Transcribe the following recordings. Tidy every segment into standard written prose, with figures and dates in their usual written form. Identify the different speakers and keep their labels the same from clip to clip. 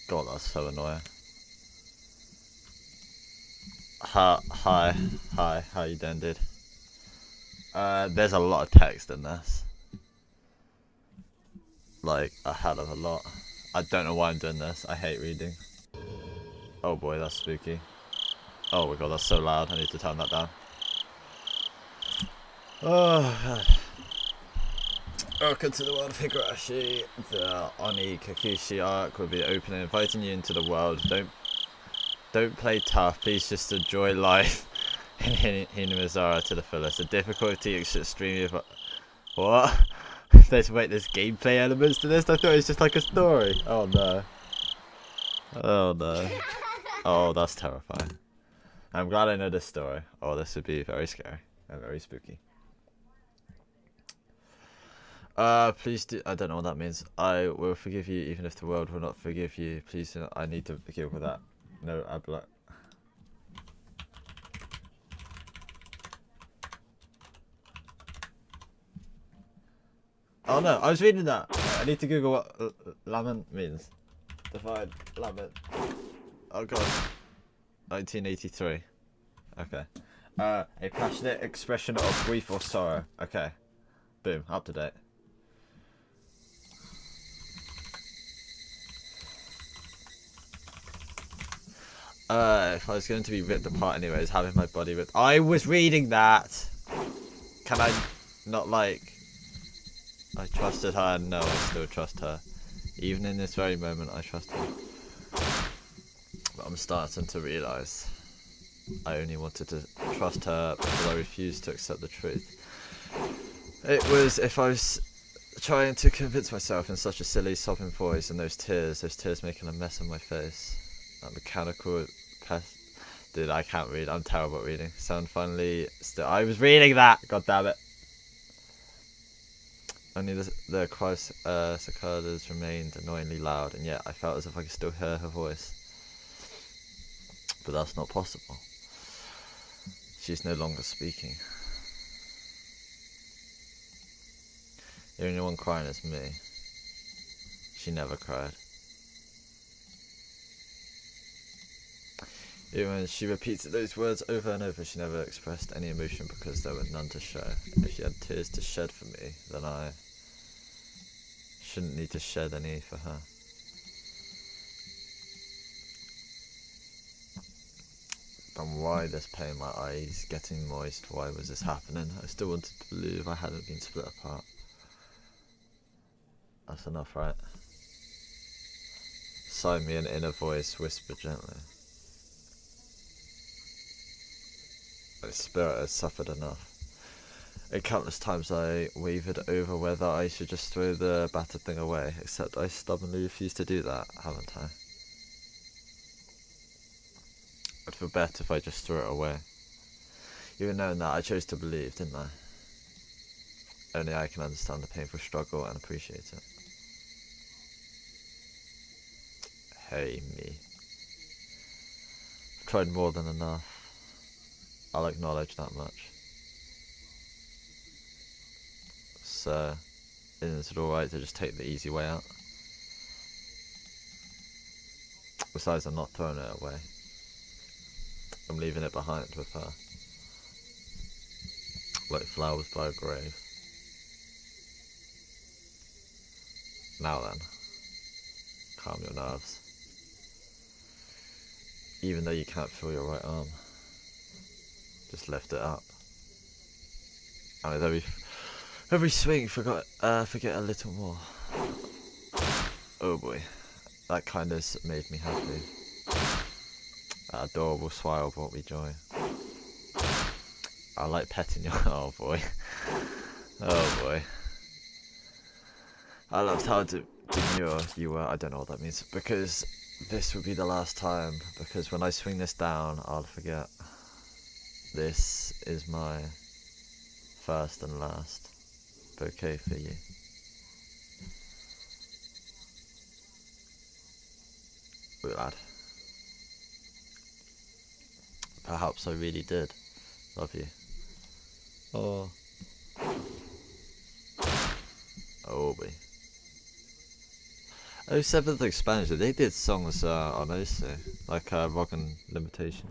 Speaker 1: God, that's so annoying. Hi, how you doing, dude? There's a lot of text in this. Like, a hell of a lot. I don't know why I'm doing this. I hate reading. Oh boy, that's spooky. Oh my god, that's so loud. I need to turn that down. Oh, God. Welcome to the world of Higurashi. The Onikakushi arc will be open and inviting you into the world. Don't play tough. Please just enjoy life in Hinamizara to the fullest. The difficulty is extremely... What? There's gameplay elements to this? I thought it was just like a story. Oh no. Oh no. Oh, that's terrifying. I'm glad I know this story. Oh, this would be very scary and very spooky. Please do. I don't know what that means. I will forgive you even if the world will not forgive you. Please do not. I need to forgive with that. No, Abla. Oh no, I was reading that. I need to Google what lament means. Define lament. Oh god. 1983. Okay. A passionate expression of grief or sorrow. Okay. Boom. Up to date. If I was going to be ripped apart anyways, having my body ripped... I was reading that! Can I not, like... I trusted her, no, I still trust her. Even in this very moment, I trust her. But I'm starting to realise I only wanted to trust her because I refused to accept the truth. It was if I was trying to convince myself in such a silly sobbing voice, and those tears making a mess of my face. That mechanical dude, I can't read. I'm terrible at reading. Sound finally still. I was reading that. God damn it. Only the cry of cicadas remained annoyingly loud, and yet I felt as if I could still hear her voice. But that's not possible. She's no longer speaking. The only one crying is me. She never cried. Even when she repeated those words over and over, she never expressed any emotion because there were none to show. If she had tears to shed for me, then I shouldn't need to shed any for her. Then why this pain? My eyes getting moist. Why was this happening? I still wanted to believe I hadn't been split apart. That's enough, right? Sighed me, an inner voice whispered gently. My spirit has suffered enough. And countless times I wavered over whether I should just throw the battered thing away, except I stubbornly refused to do that, haven't I? I'd feel better if I just threw it away. Even knowing that, I chose to believe, didn't I? Only I can understand the painful struggle and appreciate it. Hey, me. I've tried more than enough. I'll acknowledge that much. So, isn't it alright to just take the easy way out? Besides, I'm not throwing it away. I'm leaving it behind with her. Like flowers by a grave. Now then, calm your nerves. Even though you can't feel your right arm, just lift it up. And with every swing, forget a little more. Oh boy, that kindness made me happy. That adorable smile brought me joy. I like petting you. Oh boy. Oh boy. I loved how demure you were. I don't know what that means. Because this will be the last time. Because when I swing this down, I'll forget. This is my first and last bouquet for you. Ooh, lad. Perhaps I really did love you. Oh. Oh boy. Oh, Seventh Expansion, they did songs on OC, like Rock and Limitation.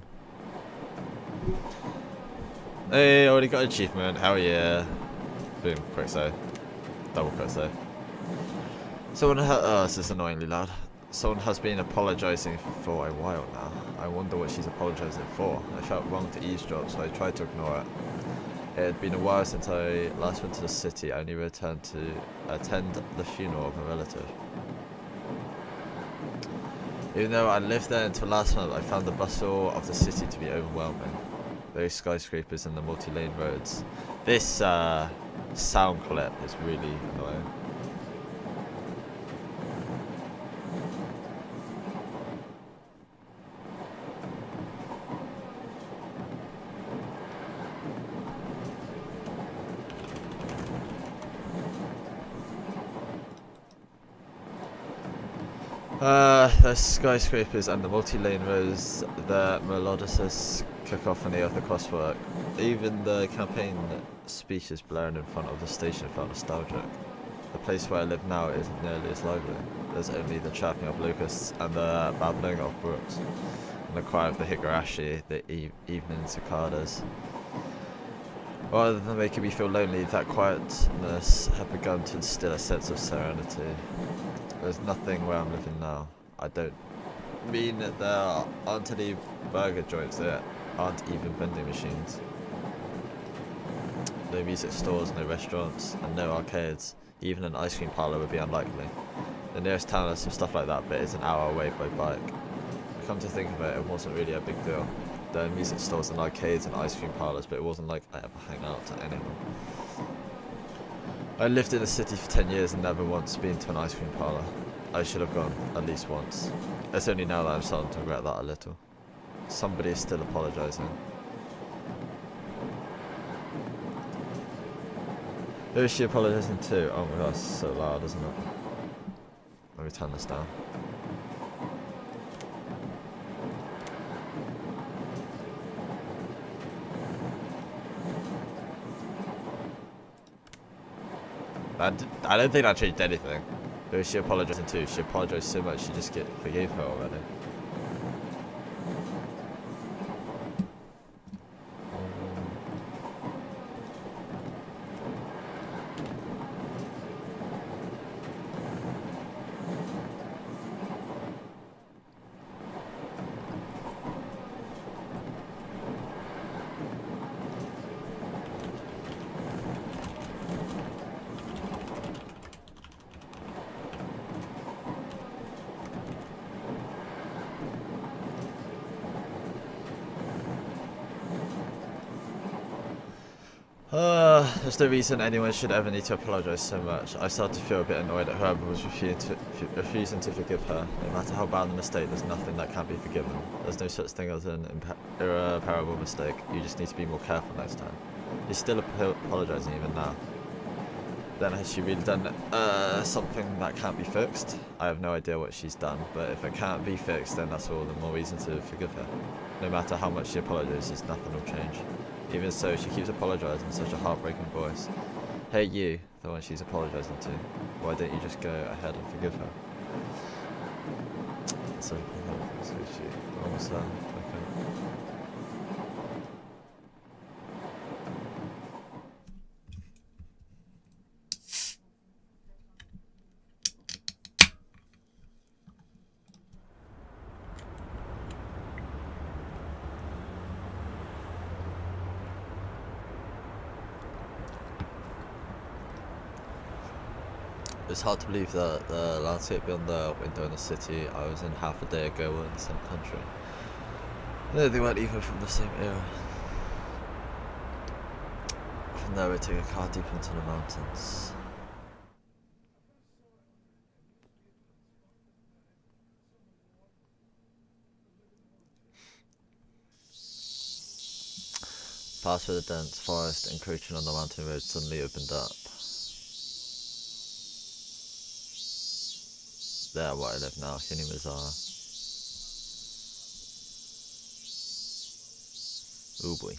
Speaker 1: Hey, already got achievement, hell yeah. Boom, quick save. Double quick save. Someone this is annoyingly loud. Someone has been apologising for a while now. I wonder what she's apologising for. I felt wrong to eavesdrop, so I tried to ignore it. It had been a while since I last went to the city. I only returned to attend the funeral of a relative. Even though I lived there until last month, I found the bustle of the city to be overwhelming. Those skyscrapers and the multi-lane roads. This sound clip is really annoying. The skyscrapers and the multi-lane roads, the melodious kick-off and the other crosswork. Even the campaign speeches blaring in front of the station felt nostalgic. The place where I live now isn't nearly as lively. There's only the chirping of locusts and the babbling of brooks, and the cry of the Higurashi, the evening cicadas. Rather than making me feel lonely, that quietness had begun to instill a sense of serenity. There's nothing where I'm living now. I don't mean that there aren't any burger joints, there aren't even vending machines. No music stores, no restaurants, and no arcades. Even an ice cream parlour would be unlikely. The nearest town has some stuff like that, but it's an hour away by bike. Come to think of it, it wasn't really a big deal. There are music stores and arcades and ice cream parlours, but it wasn't like I ever hang out at any of them. I lived in the city for 10 years and never once been to an ice cream parlour. I should have gone, at least once. It's only now that I'm starting to regret that a little. Somebody is still apologising. Who is she apologising to? Oh my gosh, it's so loud, isn't it? Let me turn this down. I don't think that changed anything. Who is she apologising to? She apologised so much she just forgave her already. There's no reason anyone should ever need to apologise so much. I started to feel a bit annoyed at whoever was refusing to forgive her. No matter how bad the mistake, there's nothing that can't be forgiven. There's no such thing as an irreparable mistake. You just need to be more careful next time. She's still apologising even now. Then has she really done something that can't be fixed? I have no idea what she's done, but if it can't be fixed, then that's all the more reason to forgive her. No matter how much she apologises, nothing will change. Even so, she keeps apologising in such a heartbreaking voice. Hey you, the one she's apologising to, why don't you just go ahead and forgive her? So she almost okay. It's hard to believe that the landscape beyond the window in the city I was in half a day ago were in the same country. No, they weren't even from the same era. From there we took a car deep into the mountains. Past through the dense forest encroaching on the mountain road suddenly opened up. There where I live now, Hinimazara. Oh boy.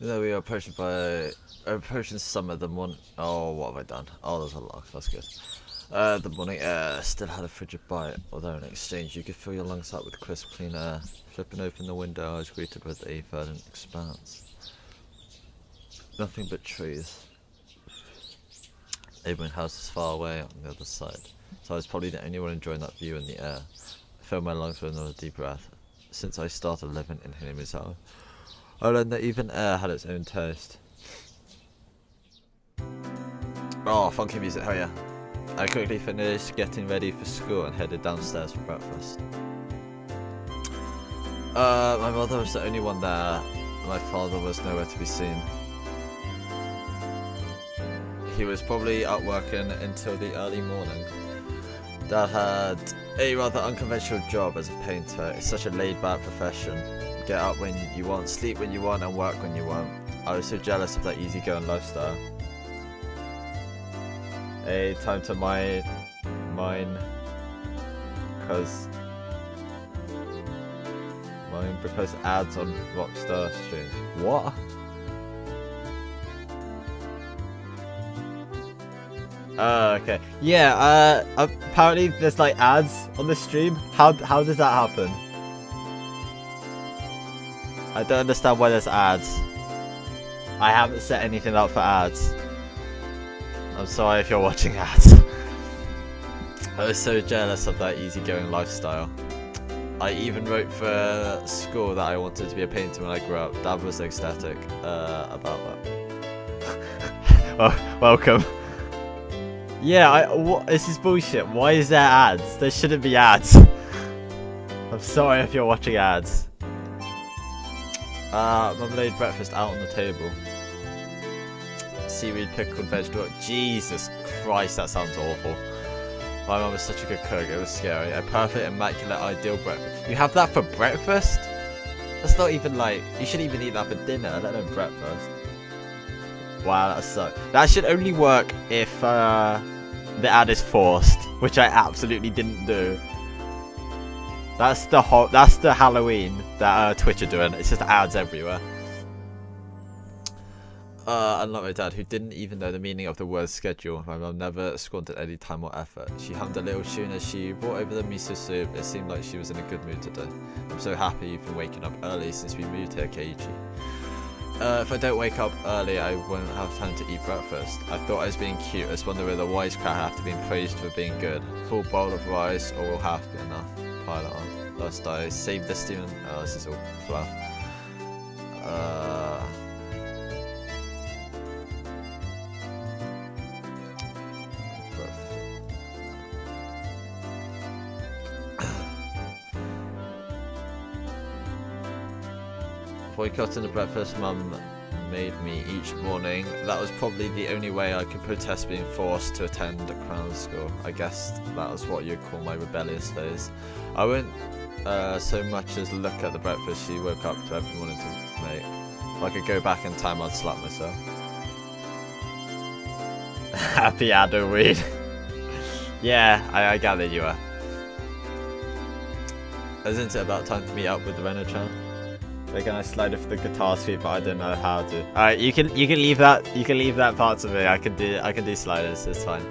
Speaker 1: Then we are approaching summer. The morning. Oh, what have I done? Oh, there's a lock. That's good. The morning air still had a frigid bite, although in exchange you could fill your lungs up with crisp, clean air. Flipping open the window, I was greeted with a verdant expanse. Nothing but trees. Neighbouring houses far away on the other side, so I was probably the only one enjoying that view in the air. I filled my lungs with another deep breath. Since I started living in Higurashi, I learned that even air had its own taste. Oh, funky music, hell yeah. I quickly finished getting ready for school and headed downstairs for breakfast. My mother was the only one there. My father was nowhere to be seen. He was probably out working until the early morning. Dad had a rather unconventional job as a painter. It's such a laid-back profession. Get up when you want, sleep when you want, and work when you want. I was so jealous of that easygoing lifestyle. A time to mine, because ads on Rockstar streams. What? Okay. Yeah, apparently there's like ads on the stream. How does that happen? I don't understand why there's ads. I haven't set anything up for ads. I'm sorry if you're watching ads. I was so jealous of that easygoing lifestyle. I even wrote for school that I wanted to be a painter when I grew up. Dad was ecstatic about that. Well, welcome. Yeah, this is bullshit. Why is there ads? There shouldn't be ads. I'm sorry if you're watching ads. Mum laid breakfast out on the table. Seaweed, pickled vegetable. Jesus Christ, that sounds awful. My mum was such a good cook, it was scary. A perfect, immaculate, ideal breakfast. You have that for breakfast? That's not even like... You shouldn't even eat that for dinner, let alone breakfast. Wow, that sucks. That should only work if the ad is forced, which I absolutely didn't do. That's the Halloween that Twitch are doing. It's just ads everywhere. Unlike my dad, who didn't even know the meaning of the word schedule, my mum never squandered any time or effort. She hummed a little tune as she brought over the miso soup. It seemed like she was in a good mood today. I'm so happy you've been waking up early since we moved here, Keiichi. If I don't wake up early, I won't have time to eat breakfast. I thought I was being cute, as one with a wisecrack after being praised for being good. Full bowl of rice, or will have to be enough. Pile it on. Last I saved this steam. Oh, this is all fluff. Boycotting the breakfast Mum made me each morning. That was probably the only way I could protest being forced to attend a crown school. I guess that was what you'd call my rebellious phase. I wouldn't so much as look at the breakfast she woke up to every morning to make. If I could go back in time, I'd slap myself. Happy Halloween. Yeah, I gather you are. Isn't it about time to meet up with the Reno-chan? They're gonna slide it for the guitar suite, but I don't know how to. Alright, you can leave that. You can leave that part to me. I can do sliders. It's fine.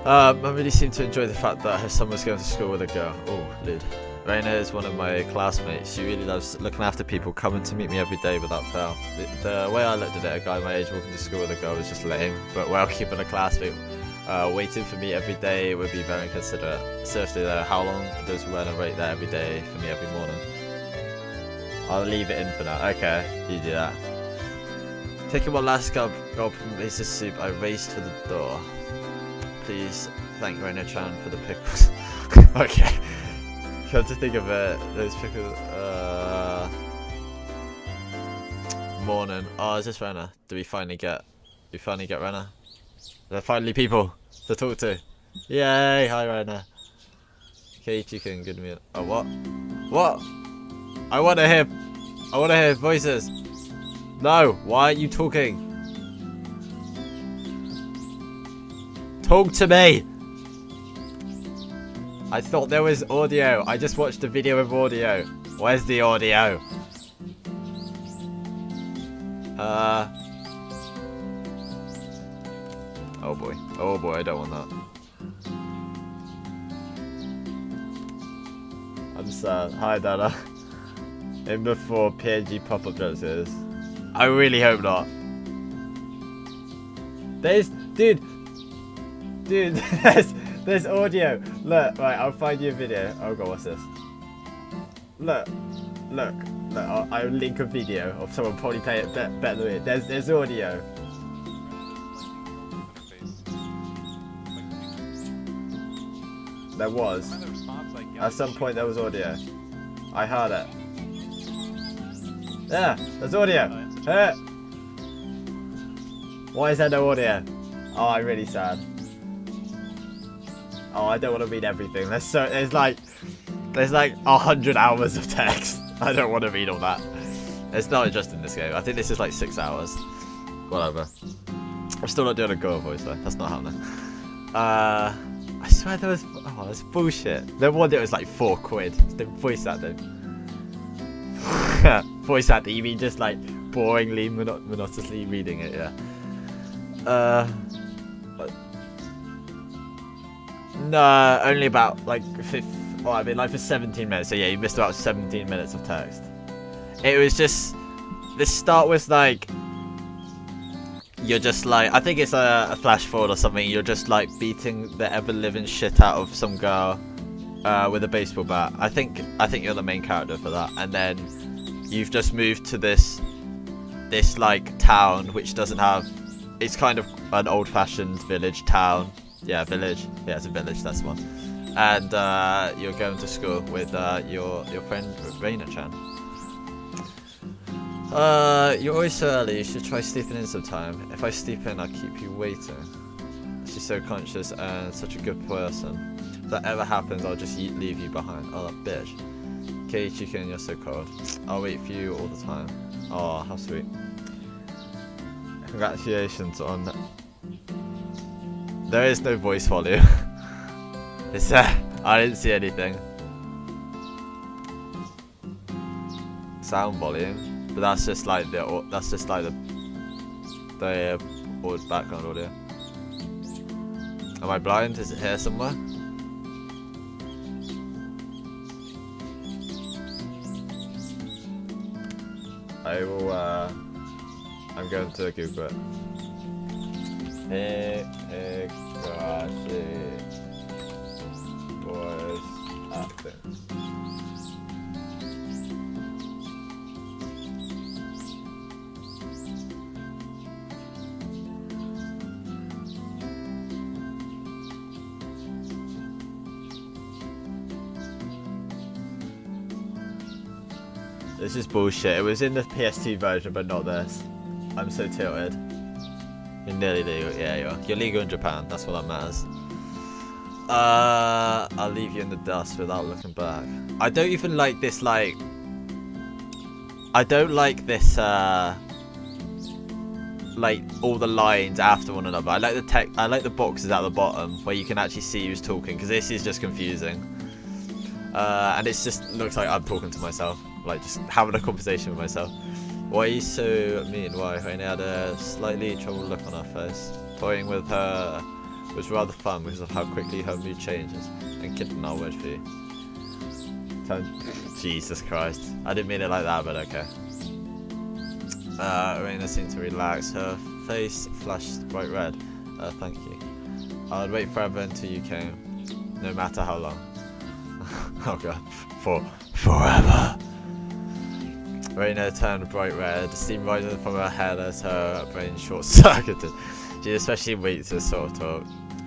Speaker 1: I really seem to enjoy the fact that her son was going to school with a girl. Oh, lid. Reina is one of my classmates. She really loves looking after people, coming to meet me every day without fail. The way I looked at it, a guy my age walking to school with a girl was just lame, but well, keeping a classmate waiting for me every day would be very considerate. Seriously though, how long does Rena wait there every day for me every morning? I'll leave it in for now. Okay, you do that. Taking one last gulp from Lisa's soup, I raced for the door. Please thank Rena-chan for the pickles. Okay. Come to think of it, those pickles. Morning. Oh, is this Rena? Do we finally get Rena? There are finally people to talk to. Yay! Hi, Rena. Keiichi can give me. Oh, what? What? I want to hear voices. No. Why aren't you talking? Talk to me. I thought there was audio. I just watched a video with audio. Where's the audio? Oh boy. Oh boy, I don't want that. I'm sad. Hi, Dada. In before PNG pop-up jokes is. I really hope not. Dude, there's audio. Look, right, I'll find you a video. Oh god, what's this? Look, I'll link a video of someone probably playing it better than me. There's audio. There was. At some point there was audio. I heard it. Yeah, there's audio. Why is there no audio? Oh, I'm really sad. Oh, I don't want to read everything. There's like 100 hours of text. I don't want to read all that. It's not just in this game. I think this is like 6 hours. Whatever. I'm still not doing a girl voice though. That's not happening. I swear there was. Oh, that's bullshit. The one that was like £4. The voice acting. Voice acting. You mean just like boringly, monotonously reading it? Yeah. No, only about like 15. Oh, I mean, like for 17 minutes. So yeah, you missed about 17 minutes of text. It was just. This start was like. You're just like, I think it's a flash forward or something. You're just like beating the ever living shit out of some girl with a baseball bat. I think you're the main character for that. And then you've just moved to this like town which doesn't have. It's kind of an old-fashioned village town. Yeah, village. Yeah, it's a village. That's one. And you're going to school with your friend Reina-chan. You're always so early. You should try sleeping in sometime. If I sleep in, I'll keep you waiting. She's so conscious and such a good person. If that ever happens, I'll just leave you behind. Oh, that bitch. Okay, chicken, you're so cold. I'll wait for you all the time. Oh, how sweet. Congratulations on... There is no voice volume. Is there? I didn't see anything. Sound volume. But that's just like the background audio. Am I blind? Is it here somewhere? I will. I'm going to Google it. Higurashi voice acting. This is bullshit. It was in the PS2 version, but not this. I'm so tilted. You're nearly legal. Yeah, you are. You're legal in Japan. That's what that matters. I'll leave you in the dust without looking back. I don't even like this, like... I don't like this, like, all the lines after one another. I like the text. I like the boxes at the bottom where you can actually see who's talking, because this is just confusing. And it just looks like I'm talking to myself. Like, just having a conversation with myself. Why are you so mean? Why? Raina had a slightly troubled look on her face. Toying with her was rather fun because of how quickly her mood changes. And kitten our word for you. Jesus Christ. I didn't mean it like that, but okay. Raina seemed to relax. Her face flashed bright red. Thank you. I'd wait forever until you came. No matter how long. Oh god. Forever. Raina turned bright red, steam rising from her head as her brain short-circuited. She especially weak to this sort of talk.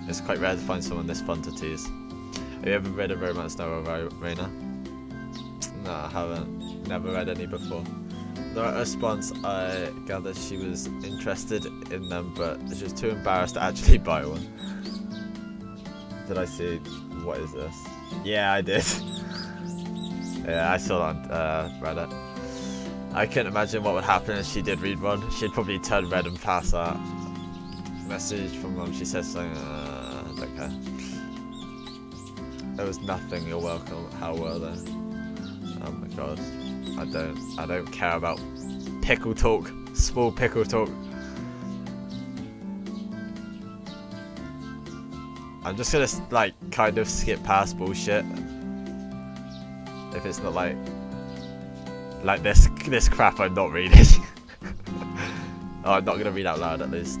Speaker 1: It's quite rare to find someone this fun to tease. Have you ever read a romance novel, Raina? No, I haven't. Never read any before. The response, I gathered she was interested in them, but she was too embarrassed to actually buy one. Did I see? What is this? Yeah, I did. Yeah, I saw that on Reddit. I couldn't imagine what would happen if she did read one. She'd probably turn red and pass that. Message from mum. She says something. I don't care. There was nothing. You're welcome. How were they? Oh my god. I don't care about pickle talk. Small pickle talk. I'm just gonna like kind of skip past bullshit if it's not like this crap I'm not reading. Oh, I'm not gonna read out loud at least.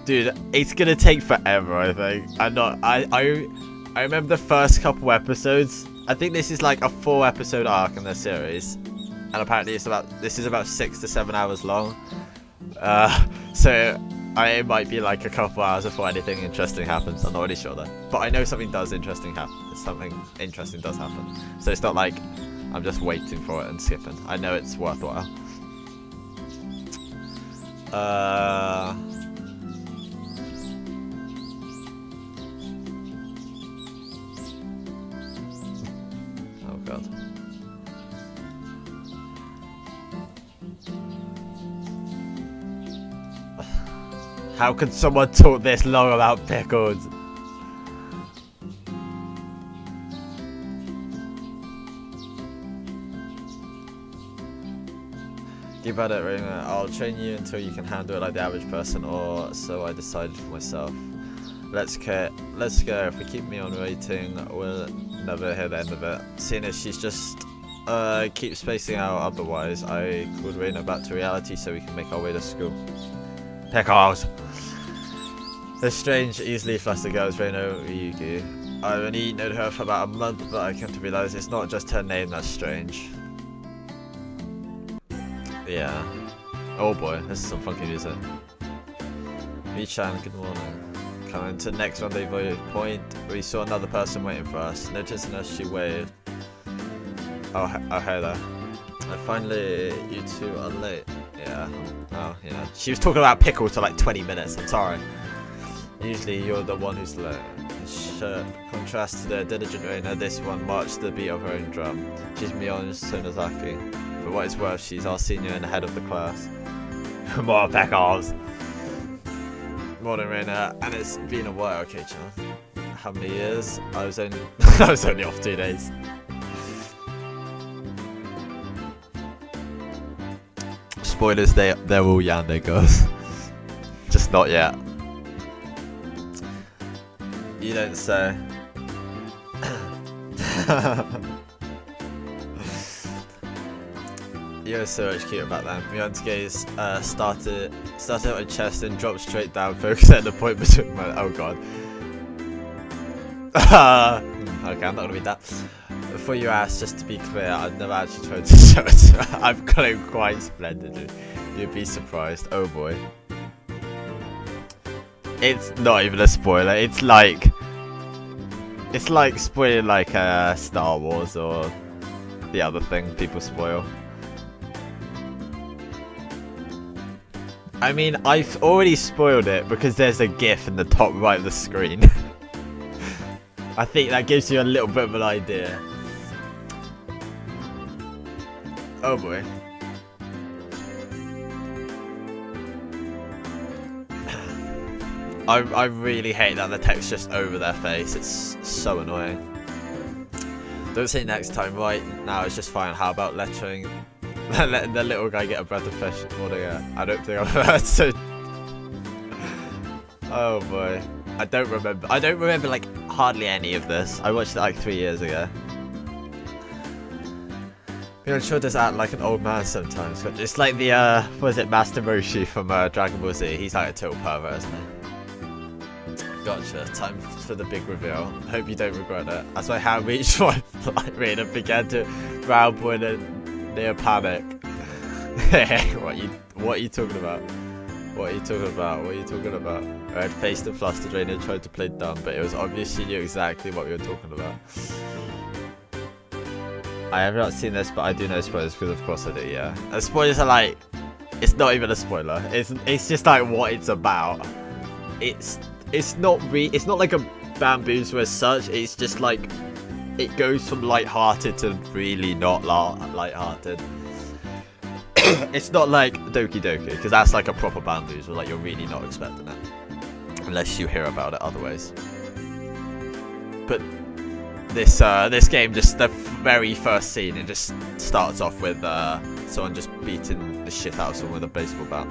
Speaker 1: Dude, it's gonna take forever. I think. I remember the first couple episodes. I think this is like a 4-episode arc in the series, and apparently this is about 6 to 7 hours long. So it might be like a couple hours before anything interesting happens. I'm not really sure though, but I know something interesting does happen. So it's not like I'm just waiting for it and skipping. I know it's worthwhile. Oh god. How could someone talk this long about pickles? Keep at it, Raina. I'll train you until you can handle it like the average person, or so I decided for myself. Let's go. If we keep me on waiting, we'll never hear the end of it. Seeing as she's just keep spacing out otherwise, I called Raina back to reality so we can make our way to school. Pickles! The strange, easily flustered girl is Raina Ryugu. I've only known her for about a month, but I came to realise it's not just her name that's strange. Yeah. Oh boy, this is some funky music. Michan, good morning. Coming to next rendezvous point, we saw another person waiting for us. Noticing us, she waved. Oh hey there. And finally, you two are late. Yeah. Oh, yeah. She was talking about pickles for like 20 minutes, I'm sorry. Usually you're the one who's late. In contrast to the diligent Reina, this one marched the beat of her own drum. She's Mion Sonozaki. For what it's worth, she's our senior and head of the class. More pickles! Morning Reina, and it's been a while, okay Chan. How many years? I was only I was only off 2 days. Spoilers, they're all Yandere girls. Just not yet. You don't say. You're so much cute about that. Mion's gaze started at my chest and dropped straight down, focusing at the point between my. Oh god. Okay, I'm not gonna read that. Before you ask, just to be clear, I've never actually tried to show it. I've got it quite splendidly. You'd be surprised. Oh boy. It's not even a spoiler. It's like spoiling like Star Wars or the other thing people spoil. I mean, I've already spoiled it because there's a GIF in the top right of the screen. I think that gives you a little bit of an idea. Oh boy. I really hate that the text just over their face. It's so annoying. Don't say next time, right? Now it's just fine. How about letting the little guy get a breath of fresh water? I don't think I've heard so. Oh boy. I don't remember like hardly any of this. I watched it like 3 years ago. I'm sure does act like an old man sometimes. It's like the what is it, Master Roshi from Dragon Ball Z. He's like a total pervert, isn't he? Gotcha. Time for the big reveal. Hope you don't regret it. As my hand reached for my flight ring and began to brown boy in near panic. What are you talking about? What are you talking about? What are you talking about? I had faced and flustered Rain and tried to play dumb, but it was obvious she knew exactly what we were talking about. I have not seen this, but I do know spoilers because of course I do, yeah. And spoilers are like, it's not even a spoiler. It's just like what it's about. It's not like a Bamboozle as such. It's just like it goes from light-hearted to really not light-hearted. It's not like Doki Doki, because that's like a proper Bamboozle, like you're really not expecting it. Unless you hear about it otherwise. But this game, just the very first scene, it just starts off with someone just beating the shit out of someone with a baseball bat.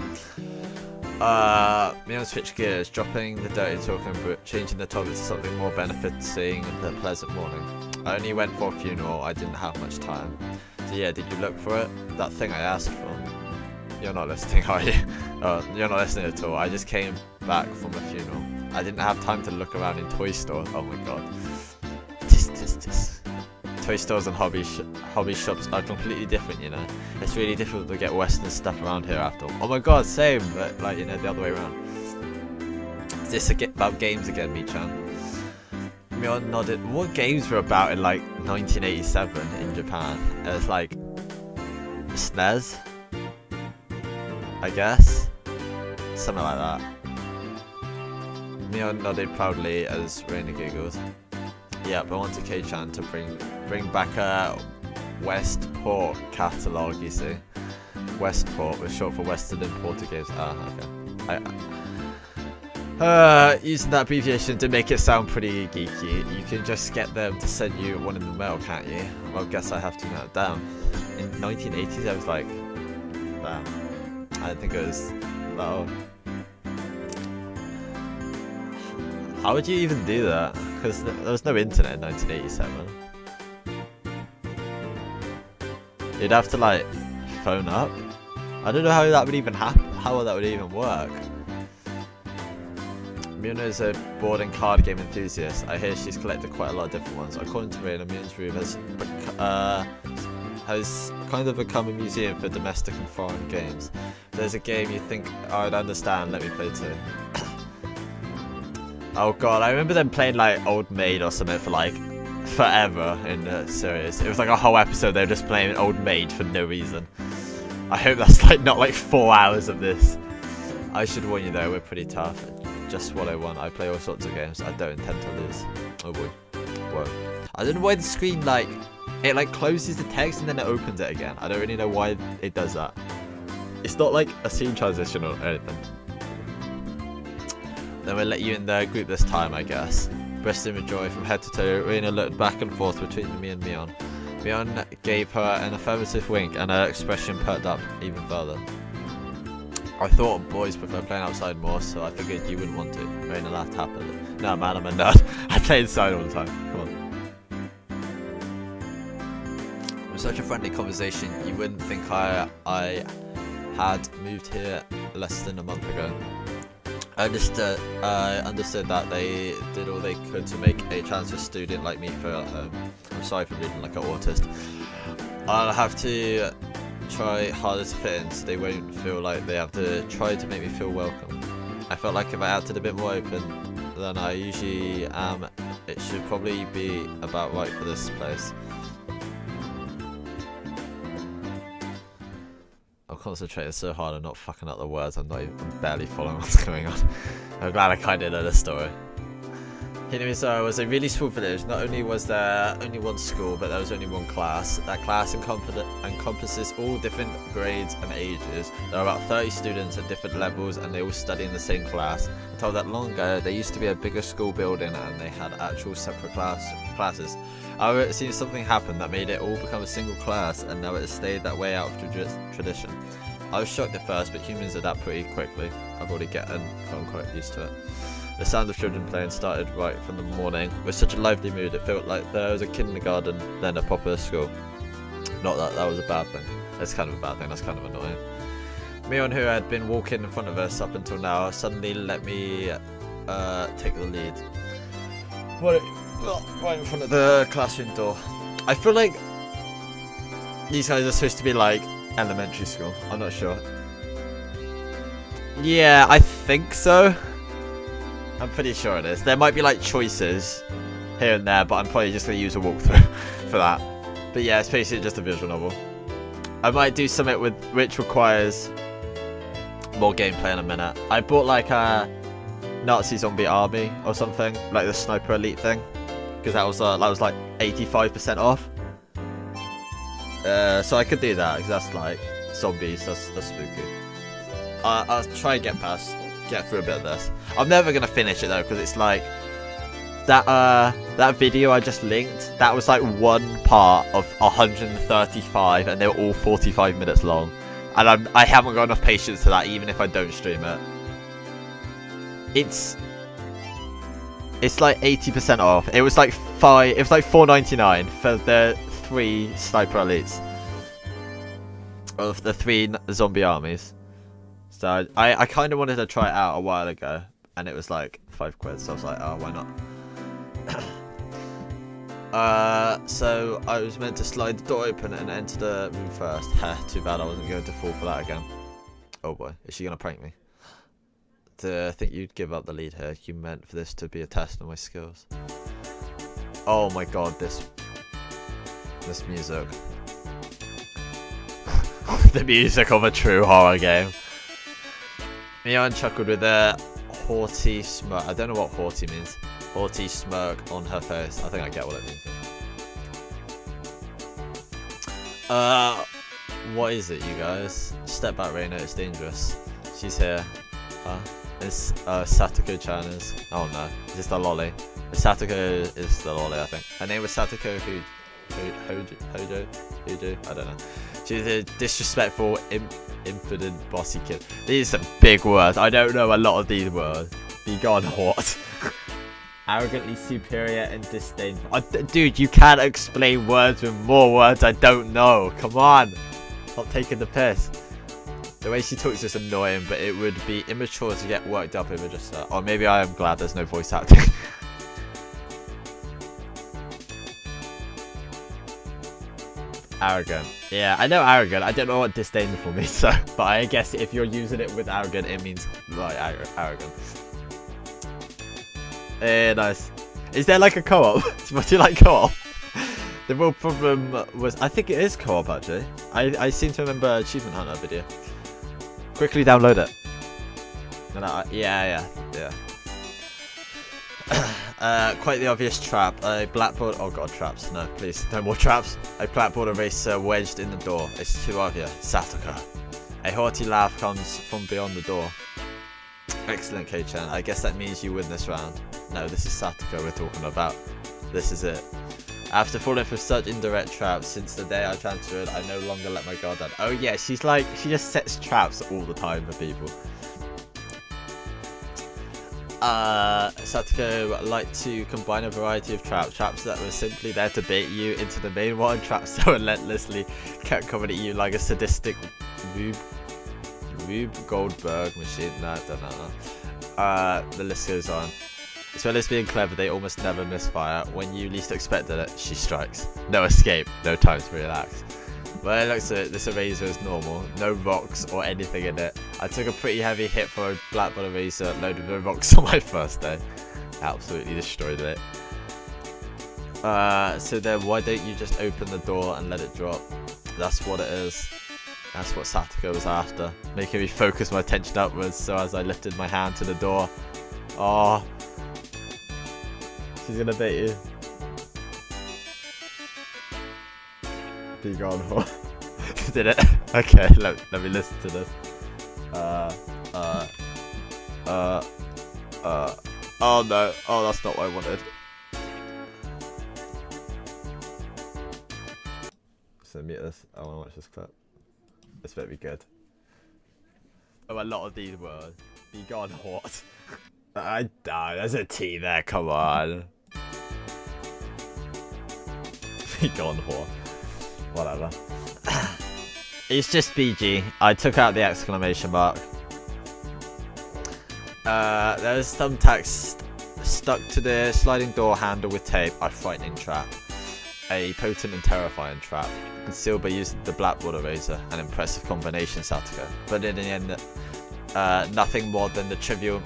Speaker 1: Meon switched gears, dropping the dirty talk and changing the topic to something more benefiting the pleasant morning. I only went for a funeral, I didn't have much time. So yeah, did you look for it? That thing I asked for? You're not listening, are you? You're not listening at all. I just came back from a funeral. I didn't have time to look around in toy stores. Oh my god. Toy stores and hobby shops are completely different, you know. It's really difficult to get Western stuff around here after all. Oh my god, same, but like, you know, the other way around. Is this about games again, Mi-chan? Mion nodded. What games were about in like 1987 in Japan? It was like SNES, I guess, something like that. Mion nodded proudly as Raina giggled. Yep, I want to K-chan to bring back a Westport catalogue, you see. Westport was short for Western Imported Games. Ah, okay. Using that abbreviation to make it sound pretty geeky, you can just get them to send you one in the mail, can't you? Well, I guess I have to note it down. In 1980s, I was like, damn. I didn't think it was that old. How would you even do that? Because there was no internet in 1987. You'd have to like phone up. I don't know how that would even happen. How that would even work. Muna is a board and card game enthusiast. I hear she's collected quite a lot of different ones. According to Raina, Muna's room has kind of become a museum for domestic and foreign games. If there's a game you think I'd understand, let me play too. Oh god, I remember them playing like Old Maid or something for like forever in the series. It was like a whole episode they were just playing Old Maid for no reason. I hope that's like not like 4 hours of this. I should warn you though, we're pretty tough. Just what I want. I play all sorts of games. I don't intend to lose. Oh boy. Whoa. I don't know why the screen like it like closes the text and then it opens it again. I don't really know why it does that. It's not like a scene transition or anything. Then we'll let you in the group this time, I guess. Bursting with joy from head to toe, Raina looked back and forth between me and Mion. Mion gave her an affirmative wink and her expression perked up even further. I thought boys prefer playing outside more, so I figured you wouldn't want to. Raina laughed happily. No man, I'm a nerd. I play inside all the time. Come on. It was such a friendly conversation, you wouldn't think I had moved here less than a month ago. I understood that they did all they could to make a transfer student like me feel at home. I'm sorry for reading like an autist. I'll have to try harder to fit in so they won't feel like they have to try to make me feel welcome. I felt like if I acted a bit more open than I usually am, it should probably be about right for this place. I'm concentrating so hard I'm not fucking up the words. I'm barely following what's going on. I'm glad I kind of know the story. Hinamiso was a really small village. Not only was there only one school, but there was only one class. That class encompasses all different grades and ages. There are about 30 students at different levels and they all study in the same class. I'm told that long ago there used to be a bigger school building and they had actual separate classes. However, it seems something happened that made it all become a single class and now it has stayed that way out of tradition. I was shocked at first, but humans adapt pretty quickly. I've already gotten quite used to it. The sound of children playing started right from the morning. With such a lively mood, it felt like there was a kindergarten, then a proper school. Not that that was a bad thing. That's kind of a bad thing, that's kind of annoying. Mion, who had been walking in front of us up until now, suddenly let me take the lead. Right in front of the classroom door. I feel like these guys are supposed to be like elementary school. I'm not sure. Yeah, I think so. I'm pretty sure it is. There might be like choices here and there, but I'm probably just going to use a walkthrough for that. But yeah, it's basically just a visual novel. I might do something with which requires more gameplay in a minute. I bought like a Nazi zombie army or something, like the sniper elite thing, because that was like 85% off. So I could do that because that's like zombies. That's spooky. I'll try and get through a bit of this. I'm never gonna finish it though because it's like that video I just linked, that was like one part of 135, and they were all 45 minutes long. And I haven't got enough patience for that, even if I don't stream it. It's like 80% off. It was like $4.99 for the 3 sniper elites of the 3 zombie armies. So I kind of wanted to try it out a while ago, and it was like £5, so I was like, oh, why not? So I was meant to slide the door open and enter the room first. Too bad I wasn't going to fall for that again. Oh boy, is she gonna prank me? I think you'd give up the lead here. You meant for this to be a test of my skills. Oh my god, this music. The music of a true horror game. Mian chuckled with a haughty smirk. I don't know what haughty means. Haughty smirk on her face. I think I get what it means. What is it, you guys? Step back, Reina. It's dangerous. She's here. It's Satoko-chan is. Oh no, is this the lolly? Satoko is the lolly, I think. Her name was Satoko Hojo? I don't know. She's a disrespectful, impudent, bossy kid. These are some big words. I don't know a lot of these words. Be gone, what? Arrogantly superior and disdainful. Dude, you can't explain words with more words I don't know. Come on. Stop taking the piss. The way she talks is annoying, but it would be immature to get worked up over just that. Or maybe I am glad there's no voice acting. Arrogant. Yeah, I know arrogant. I don't know what disdainful means, so. But I guess if you're using it with arrogant, it means like arrogant. Nice. Is there like a co-op? Would you like co-op? The real problem was, I think it is co-op actually. I seem to remember Achievement Hunter video. Quickly download it. Yeah. Quite the obvious trap. A blackboard. Oh god, traps. No, please, no more traps. A blackboard eraser wedged in the door. It's too obvious. Satoko. A haughty laugh comes from beyond the door. Excellent, K-chan. I guess that means you win this round. No, this is Satoko we're talking about. This is it. After falling for such indirect traps, since the day I transferred, I no longer let my guard down. Oh yeah, she's like, she just sets traps all the time for people. Satoko liked to combine a variety of traps that were simply there to bait you into the main one, traps that relentlessly kept coming at you like a sadistic Rube Goldberg machine. No, I don't know. The list goes on. As well as being clever, they almost never misfire. When you least expected it, she strikes. No escape, no time to relax. When I looked at it, this eraser is normal. No rocks or anything in it. I took a pretty heavy hit for a blackboard eraser loaded with rocks on my first day. Absolutely destroyed it. So then why don't you just open the door and let it drop? That's what it is. That's what Satoko was after. Making me focus my attention upwards so as I lifted my hand to the door. Oh. She's gonna date you. Be gone, whore. Did it? Okay, let me listen to this. Oh no. Oh, that's not what I wanted. So mute this. I wanna watch this clip. This better be good. Oh, a lot of these words. Be gone, what? I die. There's a T there. Come on. Be gone, whore. Whatever. It's just BG. I took out the exclamation mark. There's some text stuck to the sliding door handle with tape. A frightening trap. A potent and terrifying trap. Concealed by using the blackboard eraser. An impressive combination, Satoko. But in the end, nothing more than the trivial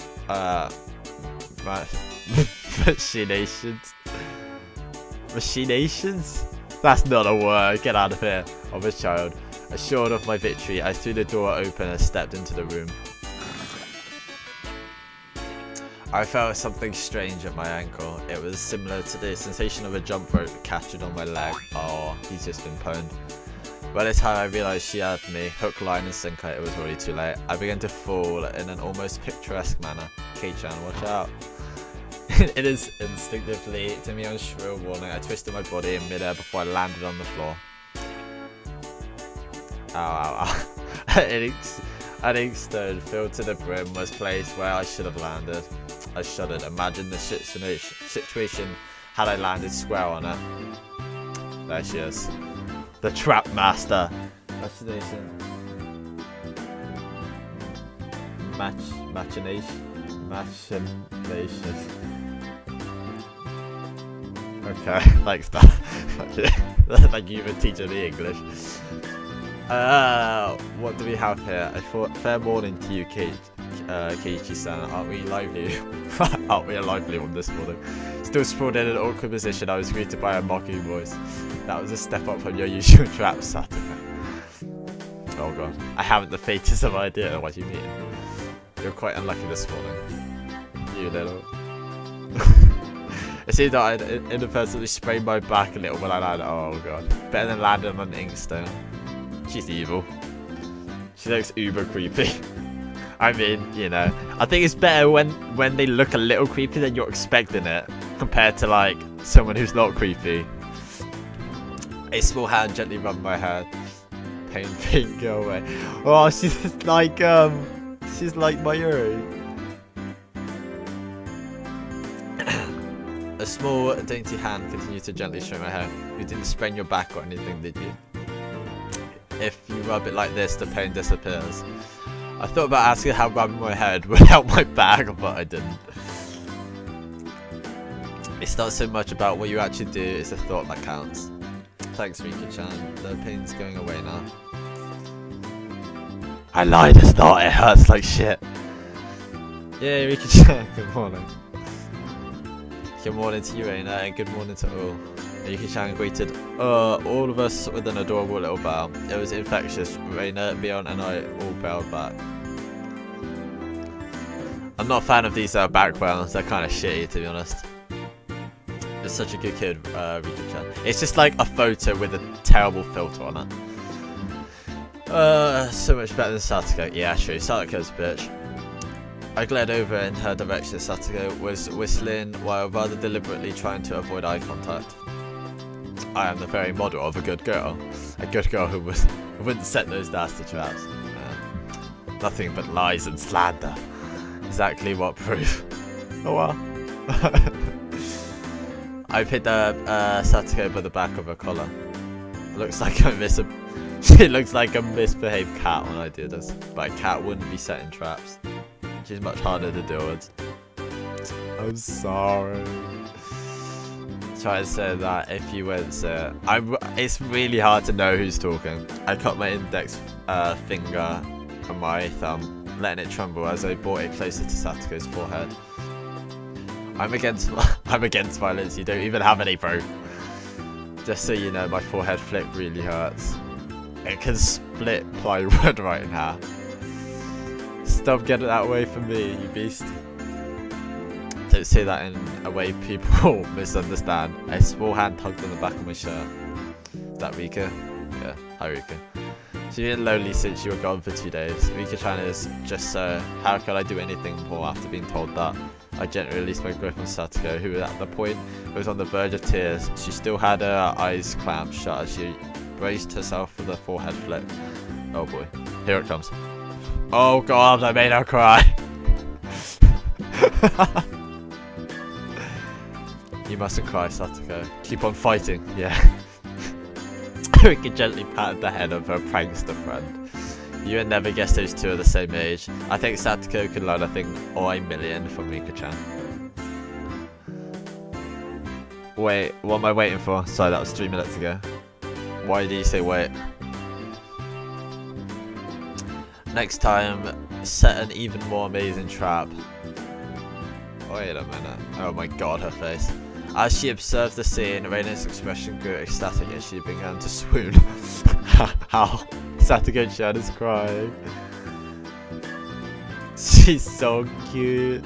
Speaker 1: machinations? That's not a word. Get out of here. Of a child. Assured of my victory, I threw the door open and stepped into the room. I felt something strange at my ankle. It was similar to the sensation of a jump rope captured on my leg. Oh, he's just been pwned. By the time I realised she had me, hook, line and sinker, it was already too late. I began to fall in an almost picturesque manner. K-chan, watch out. It is instinctively to me on shrill warning. I twisted my body in midair before I landed on the floor. Ow, ow, ow. An ink stone filled to the brim was placed where I should have landed. I shuddered. Imagine the situation had I landed square on her. There she is. The trap master. Machination. Okay, thanks, Dad. Thank you for teaching me English. What do we have here? I thought, fair morning to you, Keiichi-san. Aren't we lively? Aren't we a lively one this morning? Still sprawled in an awkward position, I was greeted by a mocking voice. That was a step up from your usual trap, Sataka. Oh god, I haven't the faintest of idea what you mean. You're quite unlucky this morning. You little. It seems that I inadvertently sprained my back a little when I landed. Oh god. Better than landing on an inkstone. She's evil. She looks uber creepy. I mean, you know. I think it's better when they look a little creepy than you're expecting it. Compared to like someone who's not creepy. A small hand gently rubbed my head. Pain, go away. Oh, she's like Mayuri. A small, dainty hand continued to gently stroke my hair. You didn't sprain your back or anything, did you? If you rub it like this, the pain disappears. I thought about asking how rubbing my head would help my back, but I didn't. It's not so much about what you actually do, it's the thought that counts. Thanks, Rika-chan. The pain's going away now. I lied, it's not. It hurts like shit. Yay, Rika-chan. Good morning. Good morning to you, Reina, and good morning to all. Rika-chan greeted all of us with an adorable little bow. It was infectious. Reina, Leon, and I all bowed back. I'm not a fan of these backgrounds. They're kind of shitty, to be honest. You're such a good kid, Rika-chan. It's just like a photo with a terrible filter on it. So much better than Satoko. Yeah, true. Satoko's a bitch. I glared over in her direction. Satoko was whistling while rather deliberately trying to avoid eye contact. I am the very model of a good girl. A good girl who wouldn't set those nasty traps. Nothing but lies and slander. Exactly what proof. Oh well. I picked Satoko by the back of her collar. Looks like she looks like a misbehaved cat when I do this, but a cat wouldn't be setting traps. She's much harder to deal with. I'm sorry. Try to say that if you won't say it. It's really hard to know who's talking. I cut my index finger on my thumb, letting it tremble as I brought it closer to Satoko's forehead. I'm against violence. You don't even have any proof. Just so you know, my forehead flick really hurts. It can split plywood right in half. Stop getting that away from me, you beast. Don't say that in a way people misunderstand. A small hand tugged on the back of my shirt. Is that Rika? Yeah, hi Rika. She's been lonely since you were gone for 2 days. Rika-chan is just so. How could I do anything more after being told that? I gently released my grip on Satoko, who at the point was on the verge of tears. She still had her eyes clamped shut as she braced herself for the forehead flick. Oh boy, here it comes. Oh god, I made her cry. You mustn't cry, Satoko. Keep on fighting, yeah. Rika gently patted the head of her prankster friend. You would never guess those two are the same age. I think Satoko could learn a thing or a million from Rika-chan. Wait, what am I waiting for? Sorry, that was 3 minutes ago. Why did you say wait? Next time, set an even more amazing trap. Wait a minute. Oh my god, her face. As she observed the scene, Reina's expression grew ecstatic as she began to swoon. How? Satoko-chan is crying. She's so cute.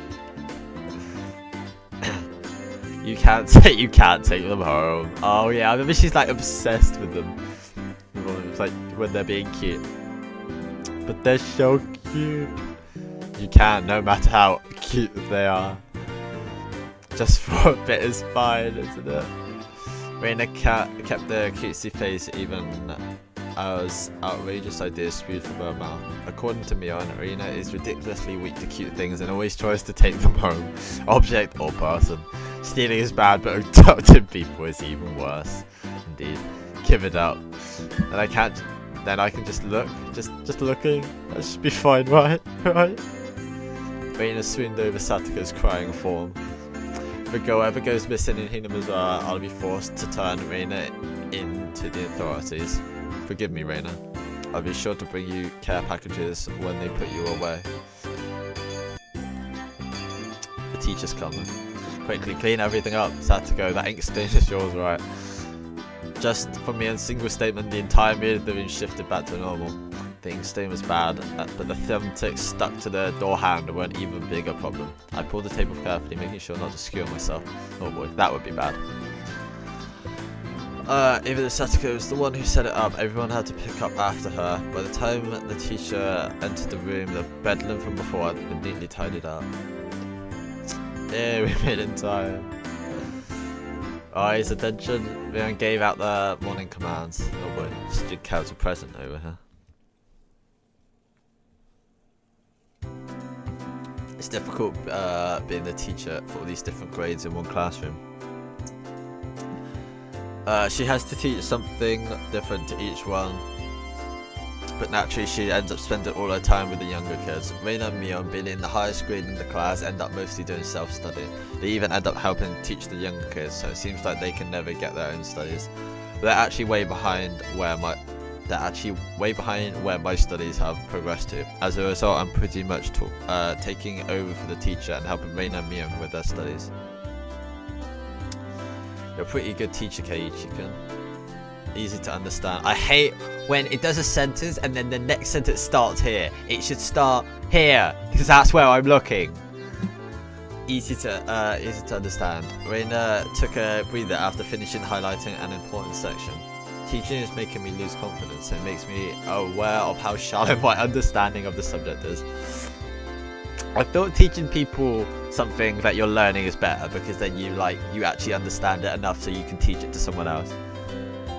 Speaker 1: You can't take them home. Oh yeah, I remember she's like obsessed with them. It's like when they're being cute. But they're so cute. You can, no matter how cute they are. just for a bit is fine, isn't it? Reina kept the cutesy face even as outrageous ideas spewed from her mouth. According to Mion, Reina is ridiculously weak to cute things and always tries to take them home, object or person. Stealing is bad, but adopting people is even worse. Indeed. Give it up. And I can't. Then I can just look. Just looking. That should be fine, right? Right? Reina swooned over Satoko's crying form. If a girl ever goes missing in Hinamazawa, I'll be forced to turn Reina in to the authorities. Forgive me, Reina. I'll be sure to bring you care packages when they put you away. The teacher's coming. Quickly clean everything up, Satoko. That ink stain is yours, right? Just from me, a single statement, the entire mood of the room shifted back to normal. The ink stain was bad, but the thumbtacks stuck to the door handle were an even bigger problem. I pulled the table carefully, making sure not to skewer myself. Oh boy, that would be bad. Even if Satoko was the one who set it up, everyone had to pick up after her. By the time the teacher entered the room, the bedlam from before had been neatly tidied up. Yeah, we made it in time. His attention. Leon gave out the morning commands. Oh boy, student council present over here. It's difficult being the teacher for all these different grades in one classroom. She has to teach something different to each one, but naturally she ends up spending all her time with the younger kids. Reina and Mion, being in the highest grade in the class, end up mostly doing self-study. They even end up helping teach the younger kids, so it seems like they can never get their own studies. But they're actually way behind where my studies have progressed to. As a result, I'm pretty much taking over for the teacher and helping Reina and Mion with their studies. You're a pretty good teacher, Keiichi-kun. Easy to understand. I hate when it does a sentence and then the next sentence starts here. It should start here because that's where I'm looking. Easy to understand. Reina took a breather after finishing highlighting an important section. Teaching is making me lose confidence. It makes me aware of how shallow my understanding of the subject is. I thought teaching people something that you're learning is better because then you actually understand it enough so you can teach it to someone else.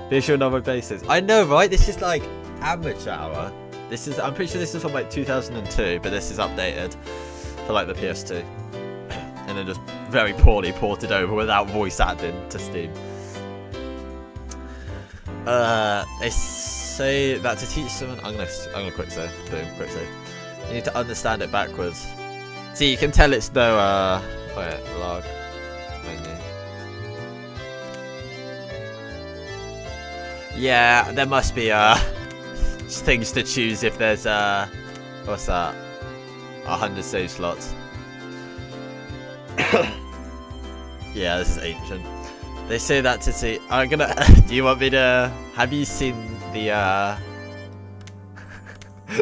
Speaker 1: Visual novel basis. I know, right? This is like amateur hour. I'm pretty sure this is from like 2002, but this is updated for like the PS2, and then just very poorly ported over without voice acting to Steam. They say that to teach someone. I'm gonna quick save. Boom, quick save. You need to understand it backwards. See, you can tell it's no wait, log menu. Yeah, there must be things to choose if there's what's that? 100 save slots. Yeah, this is ancient. They say that to see. I'm gonna. Do you want me to? Have you seen the?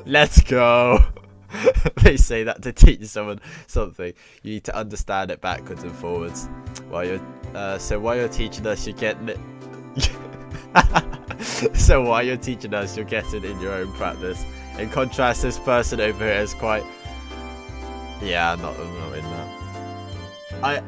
Speaker 1: Let's go. They say that to teach someone something, you need to understand it backwards and forwards. While you're teaching us, you're getting it. So while you're teaching us, you're getting in your own practice. In contrast, this person over here is quite. Yeah, I'm not in that.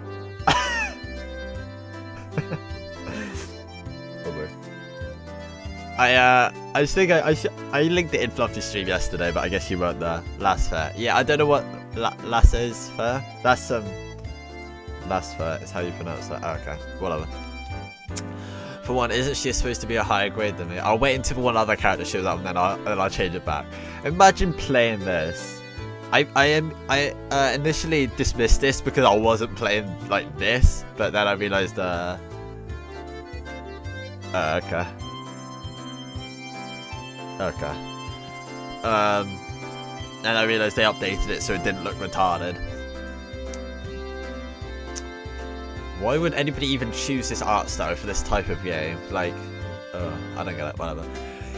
Speaker 1: I think I linked it in Fluffy's stream yesterday, but I guess you weren't there. Last fair. Yeah, I don't know what last is fair. That's last fair is how you pronounce that. Oh, okay, whatever. For one, isn't she supposed to be a higher grade than me? I'll wait until one other character shows up and then I'll change it back. Imagine playing this. I initially dismissed this because I wasn't playing like this, but then I realized okay. Okay. And I realised they updated it so it didn't look retarded. Why would anybody even choose this art style for this type of game? Like, I don't get it, whatever.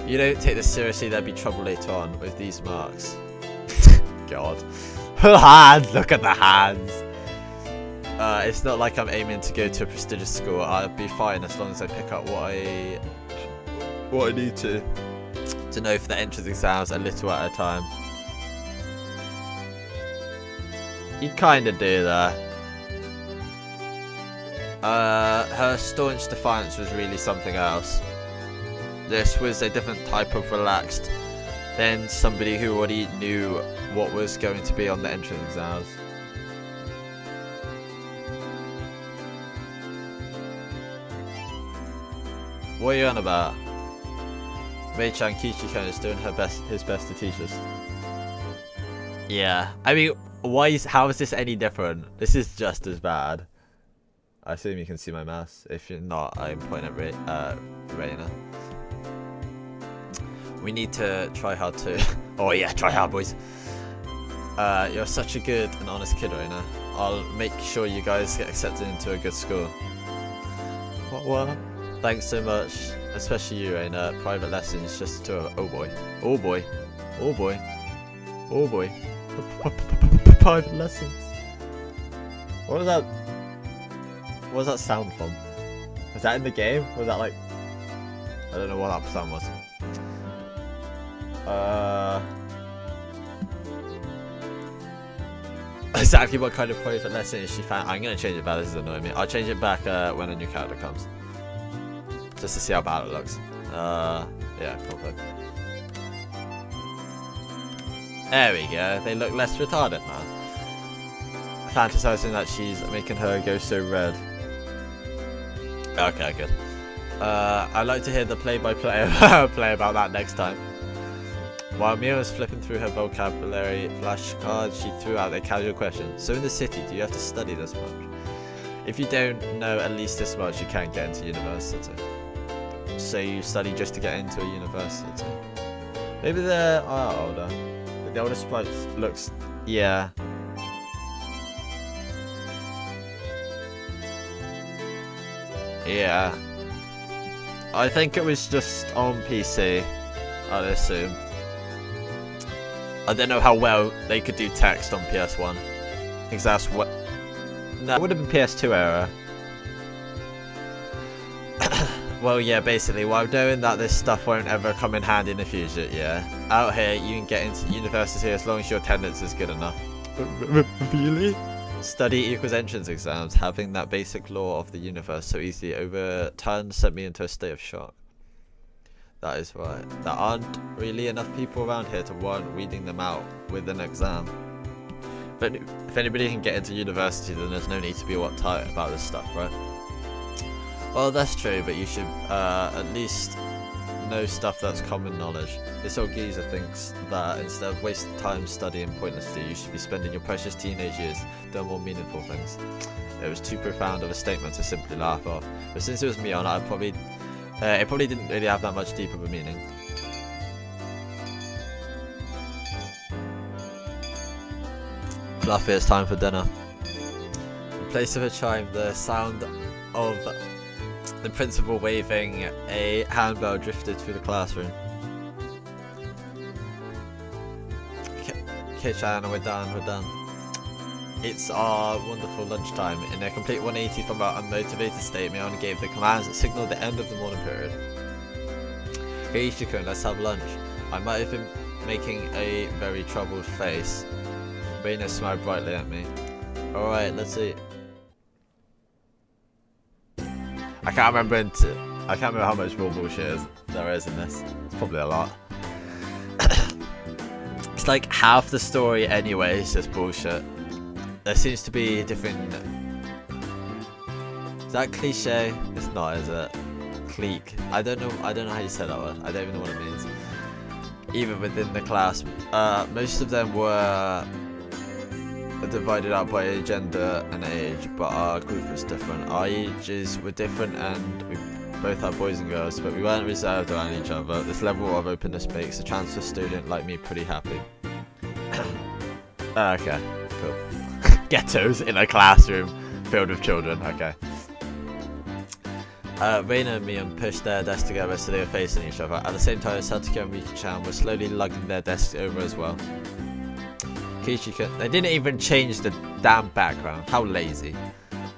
Speaker 1: You don't take this seriously, there'd be trouble later on with these marks. God. Her hands, look at the hands. It's not like I'm aiming to go to a prestigious school. I'll be fine as long as I pick up what I need to know for the entrance exams a little at a time. You kinda do that. Her staunch defiance was really something else. This was a different type of relaxed than somebody who already knew what was going to be on the entrance exams. What are you on about? Mei-chan Kichi-kun is doing his best to teach us. Yeah, I mean, how is this any different? This is just as bad. I assume you can see my mouse. If you're not, I'm pointing at Reina. We need to try hard too. Oh yeah, try hard, boys. You're such a good and honest kid, Reina. I'll make sure you guys get accepted into a good school. What? Thanks so much, especially you, Reina. Private lessons just to oh boy, oh boy, oh boy, oh boy. Private lessons. What was that? What was that sound from? Was that in the game? Was that like? I don't know what that sound was. Exactly what kind of private lesson is she found? I'm gonna change it back. This is annoying me. I'll change it back when a new character comes, just to see how bad it looks. Yeah, probably. There we go. They look less retarded now. Fantasizing that she's making her go so red. Okay, good. I'd like to hear the play-by-play play about that next time. While Mia was flipping through her vocabulary flashcards, she threw out a casual question. So in the city, do you have to study this much? If you don't know at least this much, you can't get into university. So you study just to get into a university. Maybe they are older. But the older sprite looks... Yeah. Yeah. I think it was just on PC, I'd assume. I don't know how well they could do text on PS1. Because that's what... No, it would have been PS2 era. Well, yeah, basically, while knowing that this stuff won't ever come in handy in the future, yeah. Out here, you can get into university as long as your attendance is good enough. Really? Study equals entrance exams. Having that basic law of the universe so easily overturned sent me into a state of shock. That is right. There aren't really enough people around here to warrant weeding them out with an exam. But if anybody can get into university, then there's no need to be uptight about this stuff, right? Well, that's true, but you should at least know stuff that's common knowledge. This old geezer thinks that instead of wasting time studying pointlessly, you should be spending your precious teenage years doing more meaningful things. It was too profound of a statement to simply laugh off. But since it was me on, it probably didn't really have that much deeper of a meaning. Fluffy, it's time for dinner. In place of a chime, the sound of the principal waving a handbell drifted through the classroom. Okay, Chan, we're done. It's our wonderful lunchtime. In a complete 180 from our unmotivated state, Mion gave the commands that signaled the end of the morning period. Keiichi-kun, let's have lunch. I might have been making a very troubled face. Reina smiled brightly at me. Alright, let's eat. I can't remember how much more bullshit there is in this. It's probably a lot. It's like half the story anyway is just bullshit. There seems to be different... Is that cliche? It's not, is it? Clique. I don't know how you say that word. I don't even know what it means. Even within the class. Most of them were divided out by gender and age, but our group was different. Our ages were different and we both had boys and girls, but we weren't reserved around each other. This level of openness makes a transfer student like me pretty happy. Okay, cool. Ghettos in a classroom filled with children, okay. Reina and Mion pushed their desks together so they were facing each other. At the same time, Satsuki and Miki-chan were slowly lugging their desks over as well. Keiichi-kun, they didn't even change the damn background. How lazy.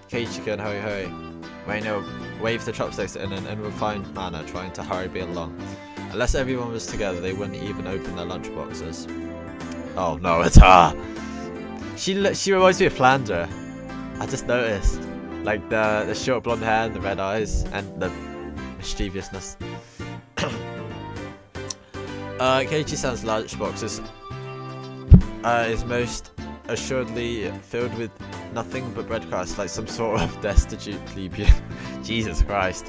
Speaker 1: Keiichi-kun, hurry. Reina waved the chopsticks in an unrefined manner, trying to hurry me along. Unless everyone was together, they wouldn't even open their lunchboxes. Oh no, it's her! She reminds me of Flandre. I just noticed. Like the short blonde hair, the red eyes, and the mischievousness. Keiichi-san's lunchbox is most assuredly filled with nothing but bread crusts, like some sort of destitute plebeian. Jesus Christ.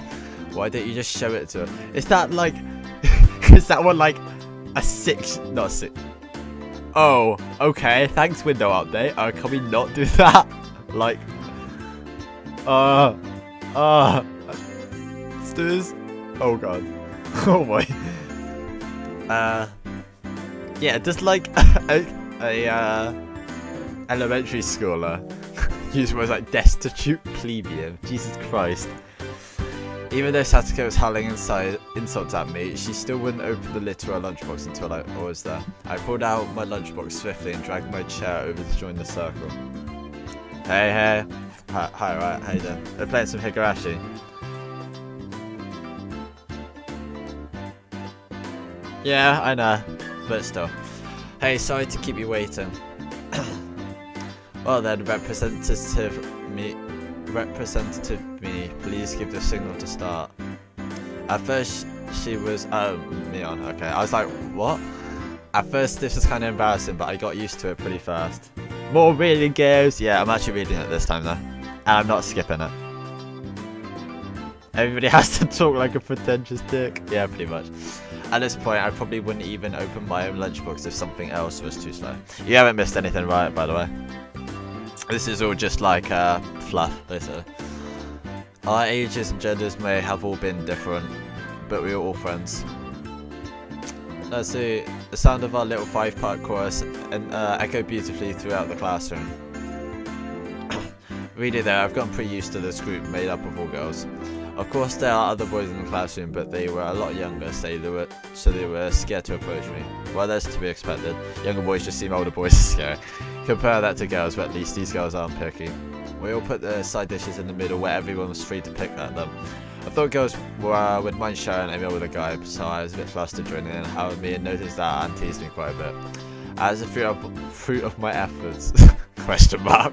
Speaker 1: Why don't you just show it to her? Is that like... is that one like a 6... not a 6... Oh, okay. Thanks, window update. Can we not do that? Like... let's do this. Oh god. Oh boy. Yeah, just like a elementary schooler use words like destitute plebeian. Jesus Christ. Even though Satsuko was howling inside insults at me, she still wouldn't open the lid to her lunchbox until I was there. I pulled out my lunchbox swiftly and dragged my chair over to join the circle. Hey, hey. Hi, right, how you doing? They're playing some Higurashi. Yeah, I know, but still. Hey, sorry to keep you waiting. Well then, representative me, please give the signal to start. At first, she was, me on, okay. I was like, what? At first, this was kind of embarrassing, but I got used to it pretty fast. More reading goes. Yeah, I'm actually reading it this time though. And I'm not skipping it. Everybody has to talk like a pretentious dick. Yeah, pretty much. At this point, I probably wouldn't even open my own lunchbox if something else was too slow. You haven't missed anything, right, by the way. This is all just like fluff, basically. Our ages and genders may have all been different, but we were all friends. Let's see, the sound of our little 5-part chorus echoed beautifully throughout the classroom. Really though, I've gotten pretty used to this group made up of all girls. Of course there are other boys in the classroom, but they were a lot younger, so they were scared to approach me. Well, that's to be expected. Younger boys just seem older boys are scary. Compare that to girls, but at least these girls aren't picky. We all put the side dishes in the middle where everyone was free to pick at them. I thought girls would mind sharing a meal with a guy, so I was a bit flustered joining in, however, me and noticed that and teased me quite a bit. As a fruit of my efforts, question mark,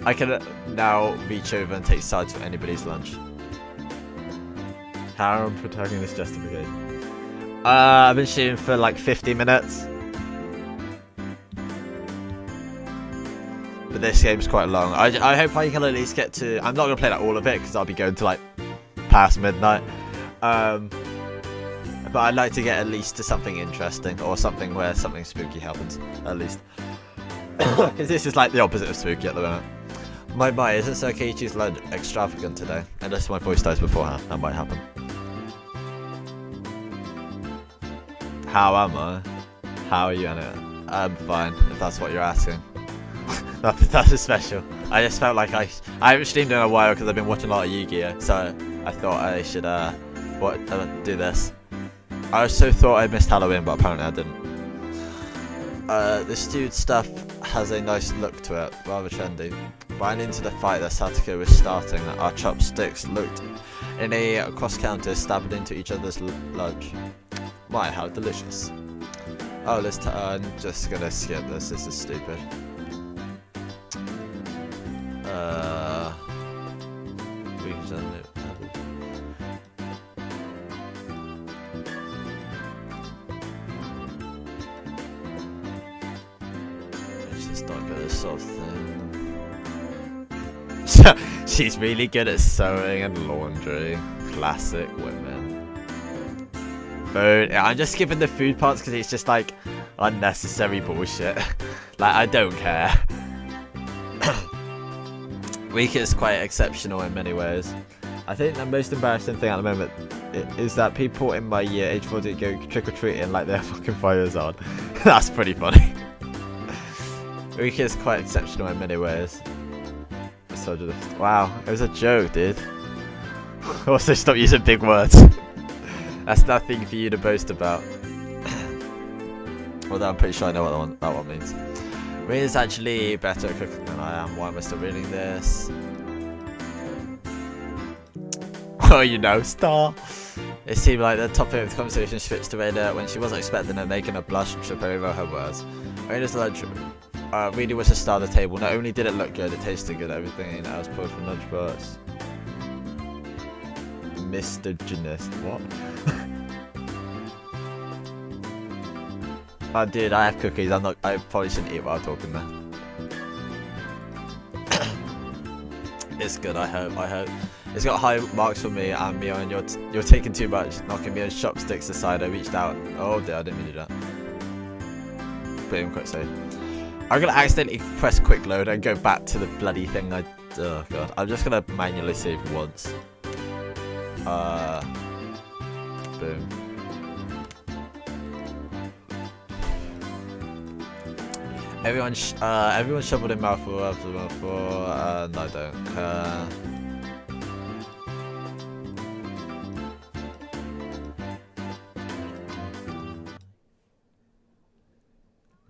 Speaker 1: I can now reach over and take sides for anybody's lunch. Harem protagonist justification. I've been shooting for like 50 minutes. But this game's quite long. I hope I can at least get to... I'm not going to play like all of it because I'll be going to like past midnight. But I'd like to get at least to something interesting or something where something spooky happens, at least. Because this is like the opposite of spooky at the moment. My, isn't Sir Keiichi's lunch extravagant today? Unless my voice dies beforehand, that might happen. How am I? How are you anyway? I'm fine, if that's what you're asking. That's special. I just felt like I haven't streamed in a while because I've been watching a lot of Yu-Gi-Oh! So I thought I should do this. I also thought I missed Halloween, but apparently I didn't. The stewed stuff has a nice look to it, rather trendy. Right into the fight that Satsuko was starting, our chopsticks looked in a cross-counter, stabbing into each other's lunch. My, how delicious. Oh, I'm just gonna skip this, this is stupid. We can send it. It's just like a sort of thing. She's really good at sewing and laundry. Classic women. Food. I'm just skipping the food parts because it's just like unnecessary bullshit. Like, I don't care. Rika is quite exceptional in many ways. I think the most embarrassing thing at the moment is that people in my year, age 40, go trick-or-treating like they're fucking 5 years old. That's pretty funny. Rika is quite exceptional in many ways. Wow, it was a joke, dude. Also, stop using big words. That's nothing for you to boast about. Although I'm pretty sure I know what that one means. Rita's actually better at cooking than I am. Why am I still reading this? Oh, you know, star. It seemed like the topic of the conversation switched to Rita when she wasn't expecting it, making her blush and trip over her words. Rita's lunch really was a star of the table. Not only did it look good, it tasted good. Everything else pulled from lunchbox. Mr. Gymnast, what? Oh, dude, I have cookies. I probably shouldn't eat while I'm talking there. It's good. I hope. It's got high marks for me and Mio, and you're taking too much, knocking me on chopsticks aside. I reached out. Oh dear, I didn't mean to do that. Put him quick save. I'm gonna accidentally press quick load and go back to the bloody thing. Oh god. I'm just gonna manually save once. Boom. Everyone shoveled in mouthful after mouthful. No, I don't.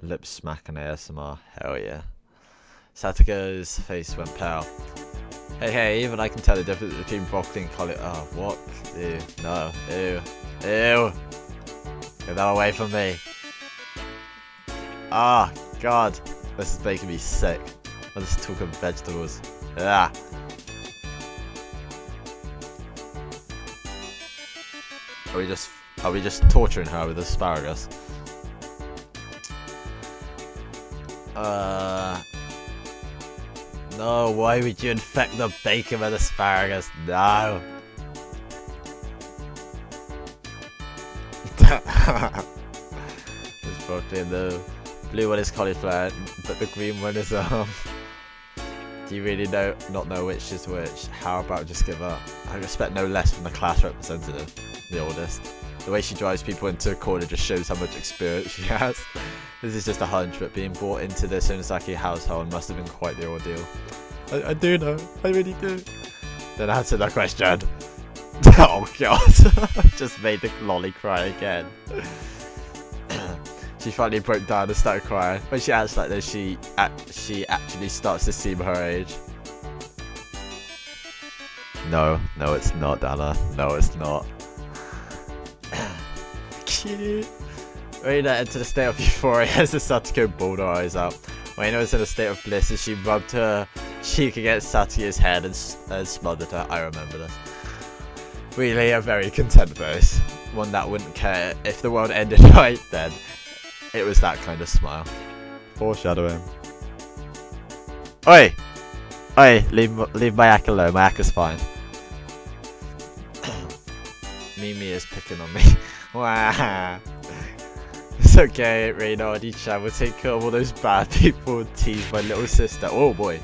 Speaker 1: Lip smacking ASMR. Hell yeah. Satika's face went pale. Hey, even I can tell the difference between broccoli and cauliflower. Oh, what? Ew. No. Ew. Ew. Get that away from me. Ah, God. This is making me sick. I'm just talking vegetables. Ah. Are we just torturing her with asparagus? No, why would you infect the bacon with asparagus? No. It's broccoli and the blue one is cauliflower, but the green one is do you really not know which is which? How about just give up? I expect no less from the class representative, the oldest. The way she drives people into a corner just shows how much experience she has. This is just a hunch, but being brought into the Sonosaki household must have been quite the ordeal. I do know, I really do. Then answer the question. Oh god, just made the lolly cry again. She finally broke down and started crying. When she acts like this, she actually starts to seem her age. No, it's not, Dana. No, it's not. Cute. Reina entered a state of euphoria as the Satiko bawled her eyes out. Reina was in a state of bliss as she rubbed her cheek against Satya's head and smothered her. I remember this. Really a very content face. One that wouldn't care if the world ended right then. It was that kind of smile. Foreshadowing. Oi! Oi, leave my ack alone. My ack is fine. Mimi is picking on me. Wow. It's okay, Reina Oni-chan will take care of all those bad people and tease my little sister. Oh boy.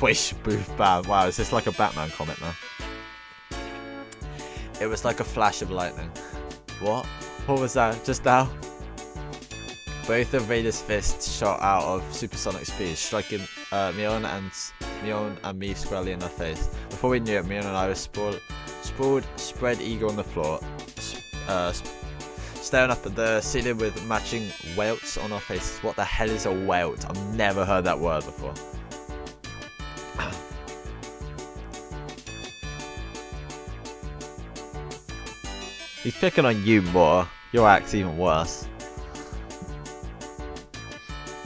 Speaker 1: Wish booth bam. Wow, is this like a Batman comic now? It was like a flash of lightning. What? What was that? Just now? Both of Reina's fists shot out of supersonic speed, striking Mion and me squarely in the face. Before we knew it, Mion and I were spread eagle on the floor, staring up at the ceiling with matching welts on our faces. What the hell is a welt? I've never heard that word before. He's picking on you more. Your act's even worse.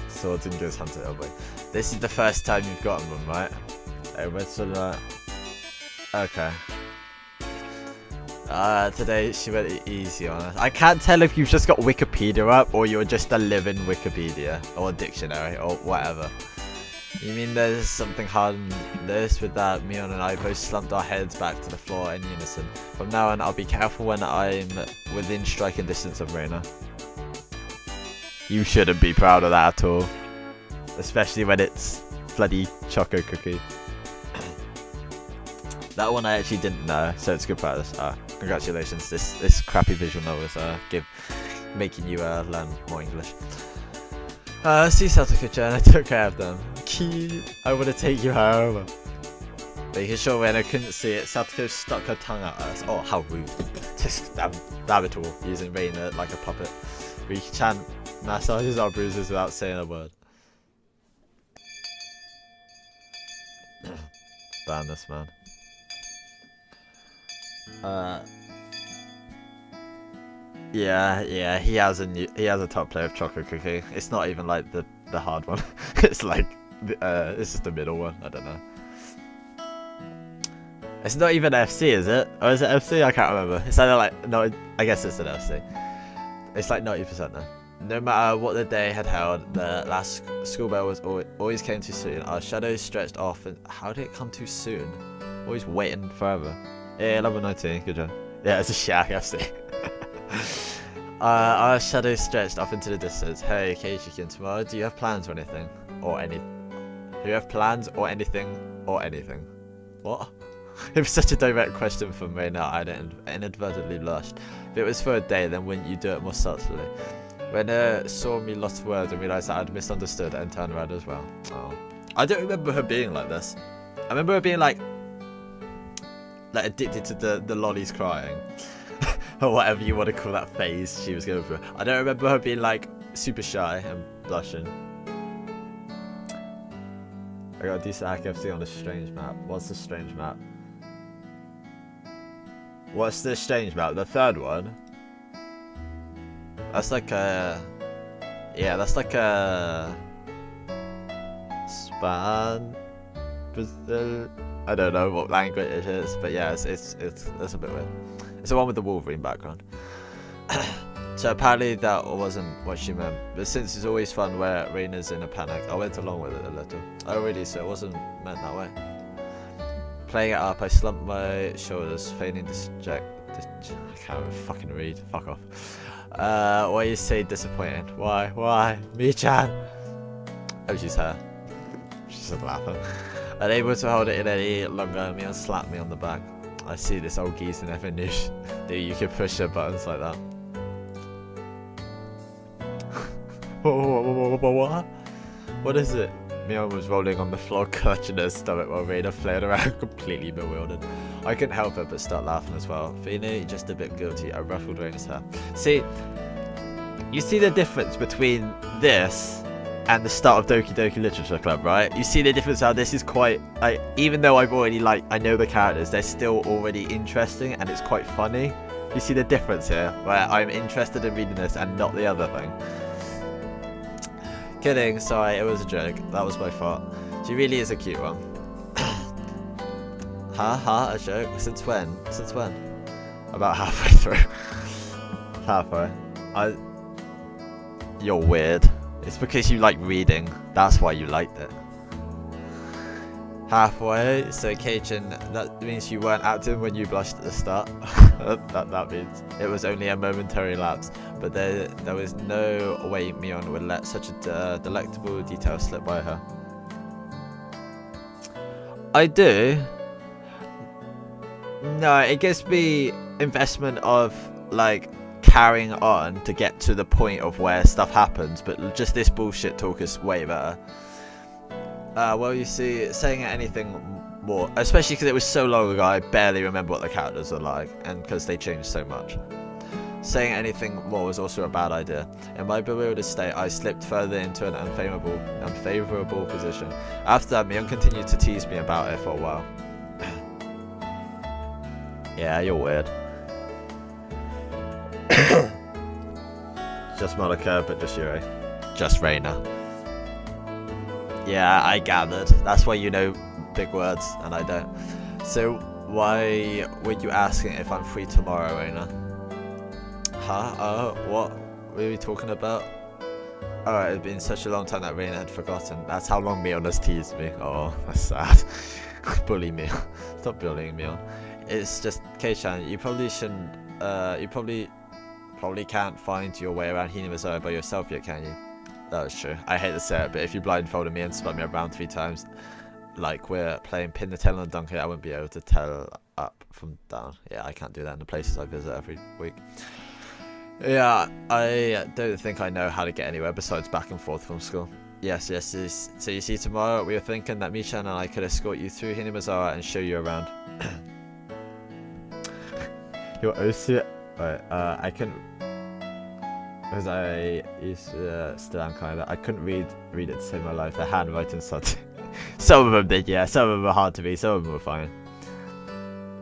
Speaker 1: Swords and goes hunter elbow. This is the first time you've gotten one, right? Okay. Today she went easy on us. I can't tell if you've just got Wikipedia up or you're just a living Wikipedia or dictionary or whatever. You mean there's something hard in this with that Mion and I both slumped our heads back to the floor in unison. From now on I'll be careful when I'm within striking distance of Reina. You shouldn't be proud of that at all. Especially when it's bloody Choco Cookie. That one I actually didn't know, so it's good practice. Congratulations, this crappy visual novel is making you learn more English. See Satoko-chan, I took care of them. Cute. I want to take you home. Making sure Reina couldn't see it, Satoko stuck her tongue at us. Oh, how rude. Just damn it all, using Reina like a puppet. Riki-chan massages our bruises without saying a word. Ban this man. Yeah, he has a top player of Choco Cookie. It's not even like the the hard one. It's like, it's just the middle one. I don't know. It's not even FC, is it? Or is it FC? I can't remember. It's either like, no, I guess it's an FC. It's like 90% now. No matter what the day had held, the last school bell was always came too soon. Our shadows stretched off, and how did it come too soon? Always waiting forever. Yeah, level 19, good job. Yeah, it's a Shack FC. Our shadows stretched off into the distance. Hey, Keijikin, tomorrow, do you have plans or anything? Or any? Do you have plans or anything? Or anything? What? It was such a direct question from Reina, I inadvertently blushed. If it was for a day, then wouldn't you do it more subtly? Reina saw me lost words and realised that I'd misunderstood and turned around as well. Oh. I don't remember her being like this. I remember her being like addicted to the lollies crying. Or whatever you want to call that phase she was going through. I don't remember her being like super shy and blushing. I got a decent hack FC on a strange map. What's the strange map? What's the strange map? The third one? That's like a... Yeah, that's like a... Span... Brazil... I don't know what language it is, but yeah, it's a bit weird. It's the one with the Wolverine background. So apparently that wasn't what she meant, but since it's always fun where Reina's in a panic, I went along with it a little. Oh really, so it wasn't meant that way. Playing it up, I slumped my shoulders, feigning I can't fucking read, fuck off. Why you say disappointed? Why? Me-chan! Oh, she's her. She's just laughing. Unable to hold it in any longer, Mion slapped me on the back. I see, this old geezer never knew you could push her buttons like that. What? What is it? Mion was rolling on the floor, clutching her stomach while Reina flared around, completely bewildered. I couldn't help it but start laughing as well. Feeling just a bit guilty, I ruffled Reina's hair. See, you see the difference between this and the start of Doki Doki Literature Club, right? You see the difference how this is quite, even though I've already I know the characters, they're still already interesting and it's quite funny. You see the difference here, where I'm interested in reading this and not the other thing. Kidding, sorry, it was a joke. That was my fault. She really is a cute one. A joke? Since when? Since when? About halfway through. Halfway. You're weird. It's because you like reading. That's why you liked it. Halfway. So, Keichin, that means you weren't acting when you blushed at the start. that means it was only a momentary lapse. But there was no way Mion would let such a delectable detail slip by her. I do. No, it gives me investment of carrying on to get to the point of where stuff happens, but just this bullshit talk is way better. Well, you see, saying anything more, especially because it was so long ago, I barely remember what the characters are like, and because they changed so much. Saying anything more was also a bad idea. In my bewildered state, I slipped further into an unfavorable position. After that, Mion continued to tease me about it for a while. Yeah, you're weird. Just Monica, but just Yuri. Just Reina. Yeah, I gathered. That's why you know big words, and I don't. So, why were you asking if I'm free tomorrow, Reina? Huh? What were we talking about? Oh, it had been such a long time that Reina had forgotten. That's how long Mion has teased me. Oh, that's sad. Bully me. Stop bullying me on. It's just, Kei-chan, you probably shouldn't, you probably can't find your way around Hinamizawa by yourself yet, can you? That was true. I hate to say it, but if you blindfolded me and spun me around 3 times, like we're playing pin the tail on the donkey, I wouldn't be able to tell up from down. Yeah, I can't do that in the places I visit every week. Yeah, I don't think I know how to get anywhere besides back and forth from school. Yes. So you see, tomorrow we were thinking that Michan and I could escort you through Hinamizawa and show you around. Your OC... Right, I couldn't... Because I used to still kind of... I couldn't read it to save my life. The handwriting sucked. Some of them did, yeah. Some of them were hard to read. Some of them were fine.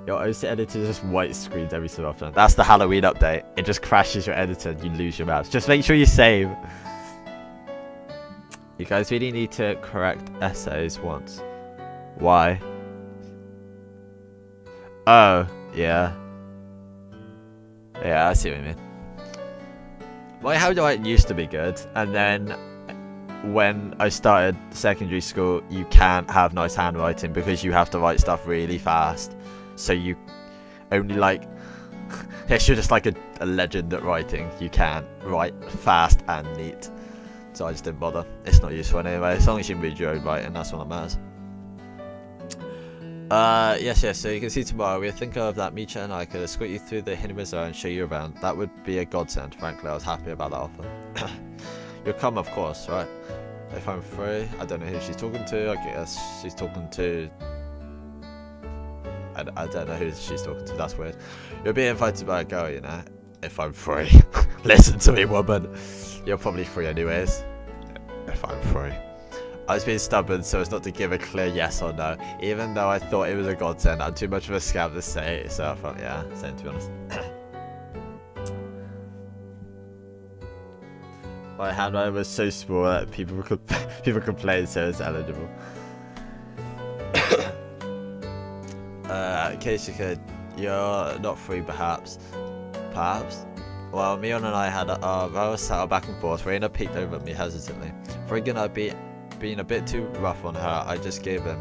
Speaker 1: Your OC editor just white screens every so often. That's the Halloween update. It just crashes your editor and you lose your mouse. Just make sure you save. You guys really need to correct essays once. Why? Oh, yeah. Yeah, I see what you mean. My handwriting used to be good, and then when I started secondary school, you can't have nice handwriting because you have to write stuff really fast. So you only like... It's just like a legend at writing. You can't write fast and neat. So I just didn't bother. It's not useful anyway. As long as you can read your own writing, that's what matters. Yes, so you can see tomorrow. We think of that Micha and I could escort you through the Higurashi and show you around. That would be a godsend, frankly. I was happy about that offer. You'll come, of course, right? If I'm free. I don't know who she's talking to. I guess she's talking to... I don't know who she's talking to. That's weird. You'll be invited by a girl, you know. If I'm free. Listen to me, woman. You're probably free anyways. If I'm free. I was being stubborn so as not to give a clear yes or no, even though I thought it was a godsend. I'm too much of a scab to say, so I thought, yeah, same to be honest. My handwriting was so small that people complained, so it's eligible. In case you could, you're not free perhaps. Perhaps? Well, Mion and I had a row settle back and forth. Reina peeked over at me hesitantly. Friggin' I'd been a bit too rough on her. I just gave in.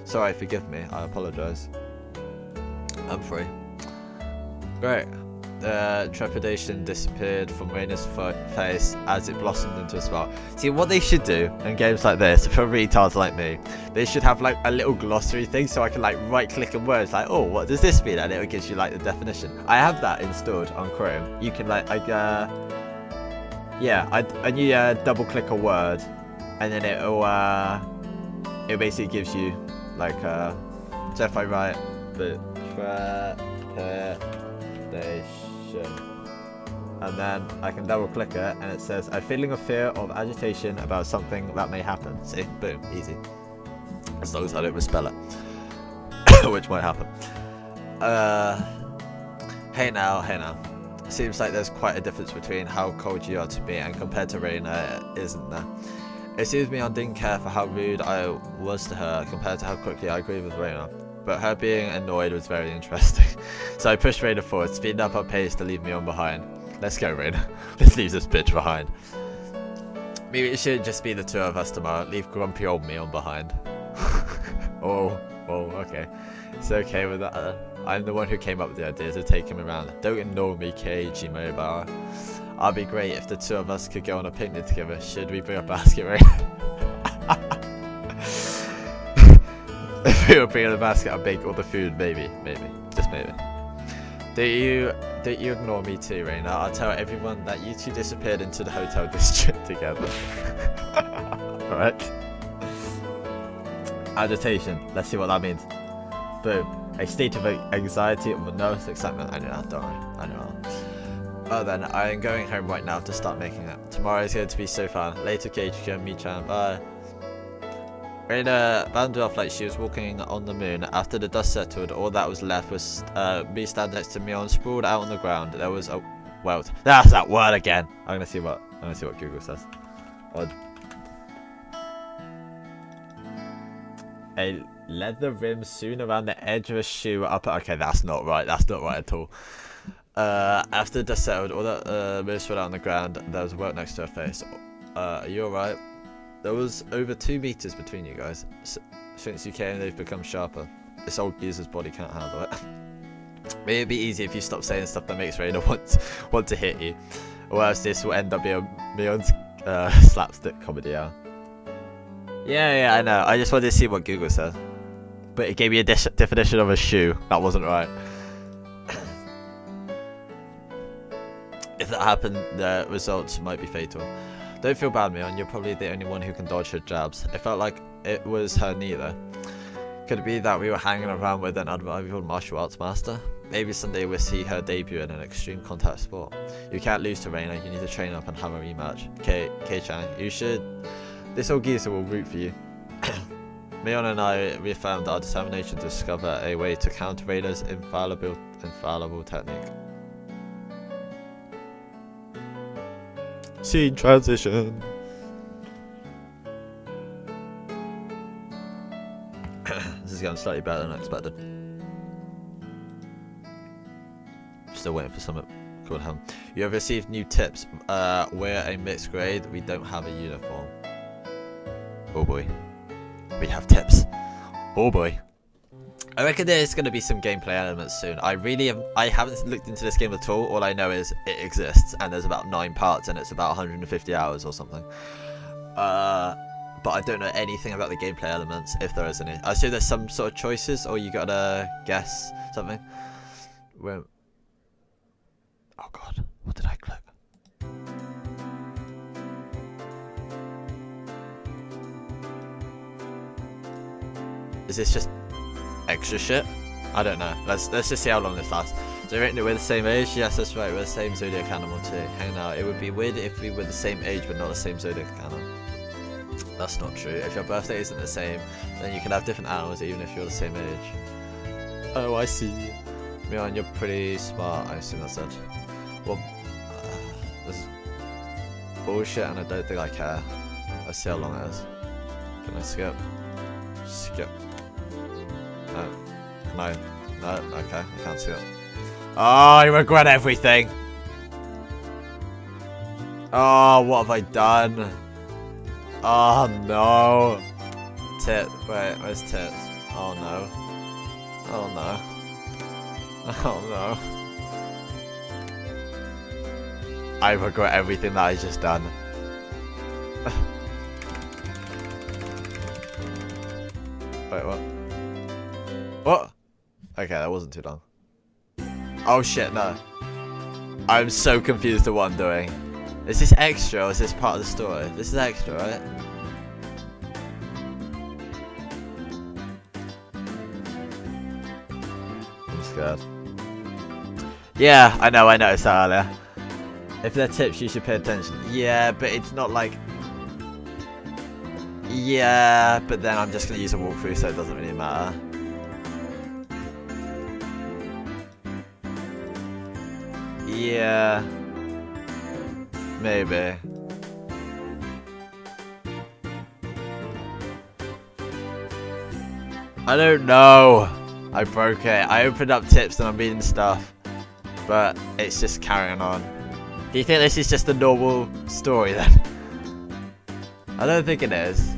Speaker 1: Sorry, forgive me. I apologize. I'm free. Great. The trepidation disappeared from Reina's face as it blossomed into a smile. See, what they should do in games like this, for retards like me, they should have like a little glossary thing so I can like right click on words like, oh, what does this mean? And it gives you like the definition. I have that installed on Chrome. You can like, and you double click a word and then it basically gives you like, so if I write the and then I can double click it and it says a feeling of fear or agitation about something that may happen. See, boom, easy. As long as I don't misspell it, which might happen. Hey now. Seems like there's quite a difference between how cold you are to me and compared to Reina, isn't there? It seems Mion didn't care for how rude I was to her compared to how quickly I agreed with Reina. But her being annoyed was very interesting. So I pushed Reina forward, speeding up our pace to leave Mion behind. Let's go, Reina. Let's leave this bitch behind. Maybe it should just be the two of us tomorrow. Leave grumpy old Mion behind. oh, okay. It's okay with that. I'm the one who came up with the idea to take him around. Don't ignore me, Keiji Mobile. I'd be great if the two of us could go on a picnic together. Should we bring a basket, Reina? If we were bringing a basket, I'd bake all the food. Maybe, just maybe. Don't you ignore me too, Reina. I'll tell everyone that you two disappeared into the hotel district together. Alright. Agitation. Let's see what that means. Boom. A state of anxiety or nervous excitement. I know that, don't worry. I know that. Oh then, I am going home right now to start making it. Tomorrow is going to be so fun. Later, Keiji and Michan. Bye. Reina bounded off like she was walking on the moon. After the dust settled, all that was left was me standing next to Mion, sprawled out on the ground. There was a welt. That's that word again. I'm gonna see what Google says. Odd. A leather rim sewn around the edge of a shoe upper. Okay, that's not right. That's not right at all. After the dust settled, all that moon spread out on the ground. There was a welt next to her face. Are you alright? There was over 2 meters between you guys. Since you came, they've become sharper. This old geezer's body can't handle it. Maybe it'd be easy if you stop saying stuff that makes Reina want to hit you. Or else this will end up being Mion's slapstick comedy hour. Yeah, I know. I just wanted to see what Google says. But it gave me a definition of a shoe. That wasn't right. If that happened, the results might be fatal. Don't feel bad, Mion. You're probably the only one who can dodge her jabs. It felt like it was her neither. Could it be that we were hanging around with an unrivaled martial arts master? Maybe someday we'll see her debut in an extreme contact sport. You can't lose to Reina. You need to train up and have a rematch. K-chan, you should... This old geezer will root for you. Mion and I reaffirmed our determination to discover a way to counter Reina's infallible technique. Scene transition. This is going slightly better than I expected. Still waiting for something called home. You have received new tips. We're a mixed grade. We don't have a uniform. Oh boy. We have tips. Oh boy. I reckon there's going to be some gameplay elements soon. I haven't looked into this game at all. All I know is it exists and there's about 9 parts and it's about 150 hours or something. But I don't know anything about the gameplay elements, if there is any. I assume there's some sort of choices, or you gotta guess something. Oh god, what did I click? Is this just extra shit? I don't know. Let's just see how long this lasts. So written it, we're the same age? Yes, that's right, we're the same zodiac animal too. Hang on, it would be weird if we were the same age but not the same zodiac animal. That's not true. If your birthday isn't the same, then you can have different animals even if you're the same age. Oh, I see. Mion, you're pretty smart, I assume that's it. Well, this is bullshit and I don't think I care. Let's see how long it is. Can I skip? Skip. No. Can I? No, okay, I can't skip. Oh, I regret everything! Oh, what have I done? Oh no! Wait, where's tits? Oh no. Oh no. Oh no. I regret everything that I just done. Wait, what? What? Okay, that wasn't too long. Oh shit, no. I'm so confused at what I'm doing. Is this extra or is this part of the story? This is extra, right? I'm scared. Yeah, I know, I noticed that earlier. If they're tips, you should pay attention. Yeah, but it's not like... Yeah, but then I'm just going to use a walkthrough, so it doesn't really matter. Yeah. Maybe. I don't know. I broke it. I opened up tips and I'm reading stuff. But it's just carrying on. Do you think this is just a normal story then? I don't think it is.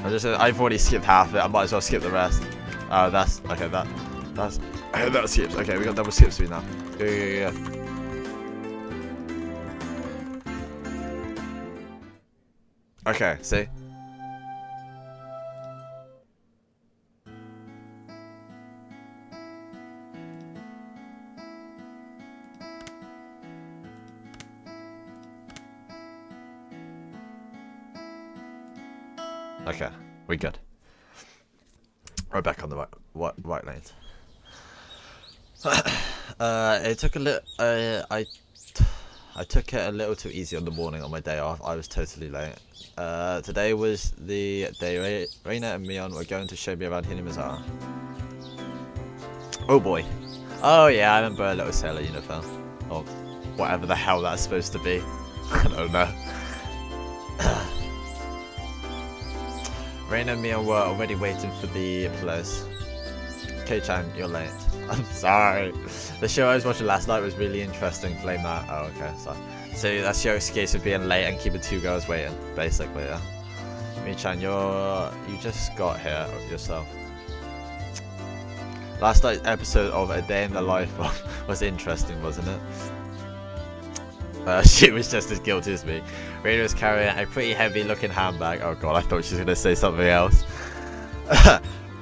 Speaker 1: I've already skipped half of it. I might as well skip the rest. Oh, that's okay. That skips. Okay, we got double skip speed now. Yeah. Okay, see. Okay, we good. We're back on the right lanes. It took a little. I took it a little too easy on the morning on my day off. I was totally late. Today was the day Reina and Mion were going to show me around Hinamizawa. Oh boy. Oh yeah, I remember a little sailor uniform. Or whatever the hell that's supposed to be. I don't know. Reina and Mion were already waiting for the place. K-chan, you're late. I'm sorry. The show I was watching last night was really interesting. Blame that. Oh, okay. So that's your excuse for being late and keeping 2 girls waiting, basically, yeah. Mi-chan, you just got here yourself. Last night's episode of A Day in the Life was interesting, wasn't it? She was just as guilty as me. Reina was carrying a pretty heavy looking handbag. Oh god, I thought she was going to say something else.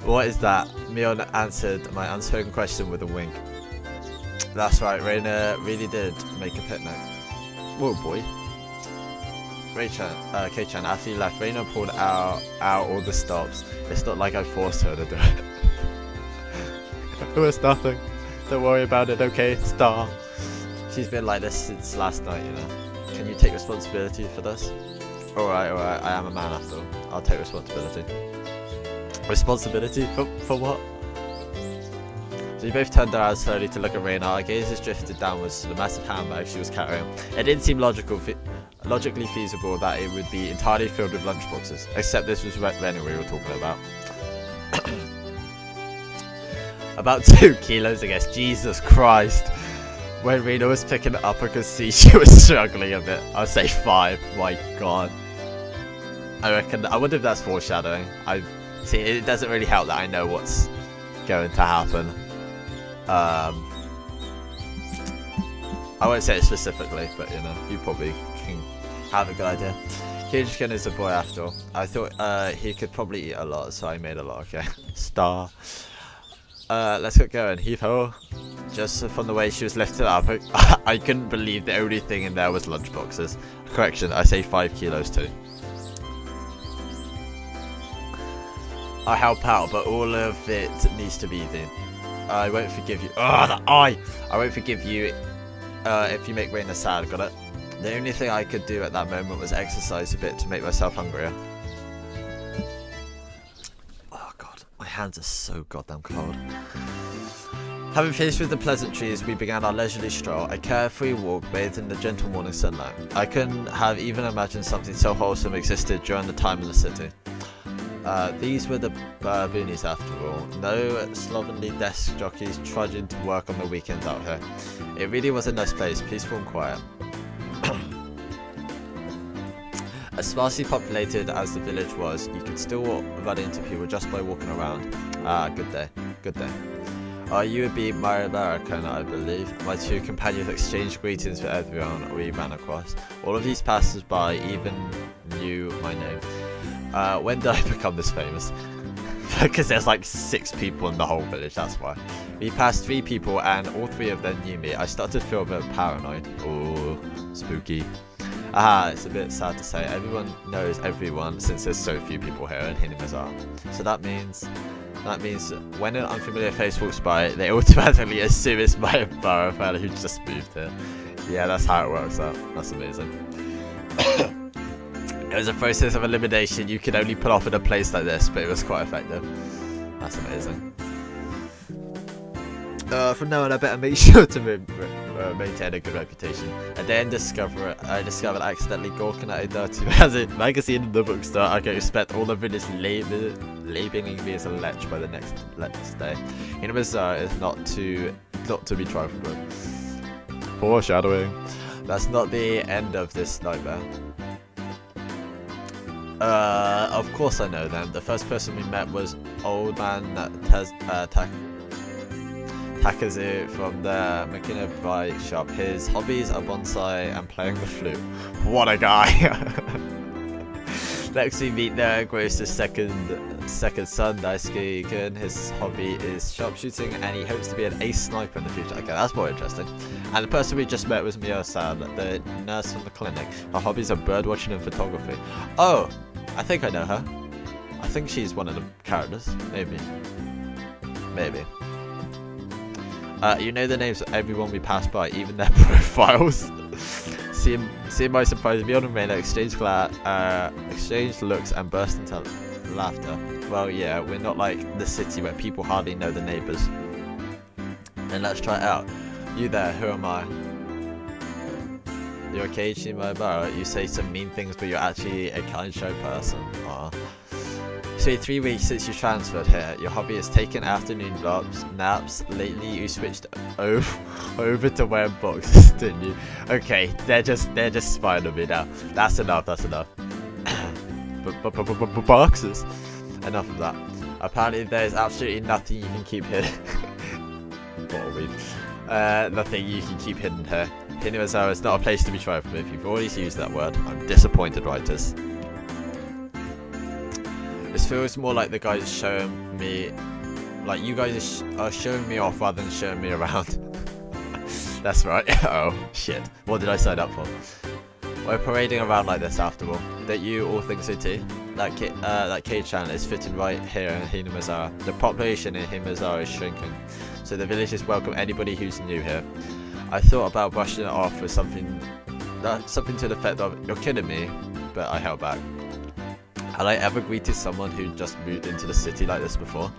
Speaker 1: What is that? Mion answered my unspoken question with a wink. That's right, Reina really did make a picnic. Whoa boy. K-chan, after you left, Reina pulled out all the stops. It's not like I forced her to do it. It was nothing. Don't worry about it, okay? Star. She's been like this since last night, you know. Can you take responsibility for this? Alright, I am a man after all. I'll take responsibility. Responsibility? For what? So you both turned around slowly to look at Reina. Our gazes drifted downwards to the massive handbag she was carrying. It didn't seem logical logically feasible that it would be entirely filled with lunchboxes. Except this was Renner we were talking about. About 2 kilos, I guess. Jesus Christ. When Rena was picking it up, I could see she was struggling a bit. I'd say 5. My God. I wonder if that's foreshadowing. See, it doesn't really help that I know what's going to happen. I won't say it specifically, but you know, you probably can have a good idea. Kirishkin is a boy after all. I thought he could probably eat a lot, so I made a lot, okay? Star. Let's get going. Heave ho. Just from the way she was lifted up, I couldn't believe the only thing in there was lunchboxes. Correction, I say 5 kilos too. I help out, but all of it needs to be eaten. I won't forgive you. Oh, the eye! I won't forgive you if you make Raina sad, got it? The only thing I could do at that moment was exercise a bit to make myself hungrier. Oh God, my hands are so goddamn cold. Having finished with the pleasantries, we began our leisurely stroll, a carefree walk bathed in the gentle morning sunlight. I couldn't have even imagined something so wholesome existed during the time in the city. These were the boonies after all. No slovenly desk jockeys trudging to work on the weekends out here. It really was a nice place, peaceful and quiet. As sparsely populated as the village was, you could still run into people just by walking around. Ah, good day, good day. You would be Maribara, I believe. My 2 companions exchanged greetings with everyone we ran across. All of these passers-by even knew my name. When did I become this famous? Because there's like 6 people in the whole village, that's why. We passed 3 people and all 3 of them knew me. I started to feel a bit paranoid. Oh, spooky. It's a bit sad to say. Everyone knows everyone since there's so few people here in Hinamizawa. So that means when an unfamiliar face walks by, they automatically assume it's my Barra fella who just moved here. Yeah, that's how it works out. That's amazing. It was a process of elimination you could only pull off in a place like this, but it was quite effective. That's amazing. From now on, I better make sure to maintain a good reputation. I then discovered accidentally gawking at a dirty magazine in the bookstore. I can expect all the village labeling me as a lech by the next day. Hinamizawa is not to be trifled with. Foreshadowing. That's not the end of this nightmare. Of course I know them. The first person we met was old man Takazu from the Makina bike shop. His hobbies are bonsai and playing the flute. What a guy! Next we meet the grocer's second son, Daisuke-kun. His hobby is sharpshooting and he hopes to be an ace sniper in the future. Okay, that's more interesting. And the person we just met was Mio-san, the nurse from the clinic. Her hobbies are birdwatching and photography. Oh, I think I know her. I think she's one of the characters. Maybe. You know the names of everyone we pass by, even their profiles. Seeing my surprise, Beyond and Reina exchanged looks and burst into laughter. Well, yeah, we're not like the city where people hardly know the neighbours. Then let's try it out. You there, who am I? You're Keiichi Maibara. You say some mean things, but you're actually a kind, shy person. Aww. So 3 weeks since you transferred here, your hobby is taking afternoon naps. Lately you switched over to wearing boxes, didn't you? Okay, they're just spying on me now. That's enough. Boxes. Enough of that. Apparently there's absolutely nothing you can keep hidden. Nothing you can keep hidden here. Hinamizawa is not a place to be trifled with. You've already used that word. I'm disappointed, writers. This feels more like the guys showing me, like you guys are showing me off rather than showing me around. That's right. Oh shit! What did I sign up for? We're parading around like this after all. Don't you all think so too? That K-chan is fitting right here in Hinamizawa. The population in Hinamizawa is shrinking, so the villagers welcome anybody who's new here. I thought about brushing it off with something to the effect of, "You're kidding me," but I held back. Had I ever greeted someone who just moved into the city like this before?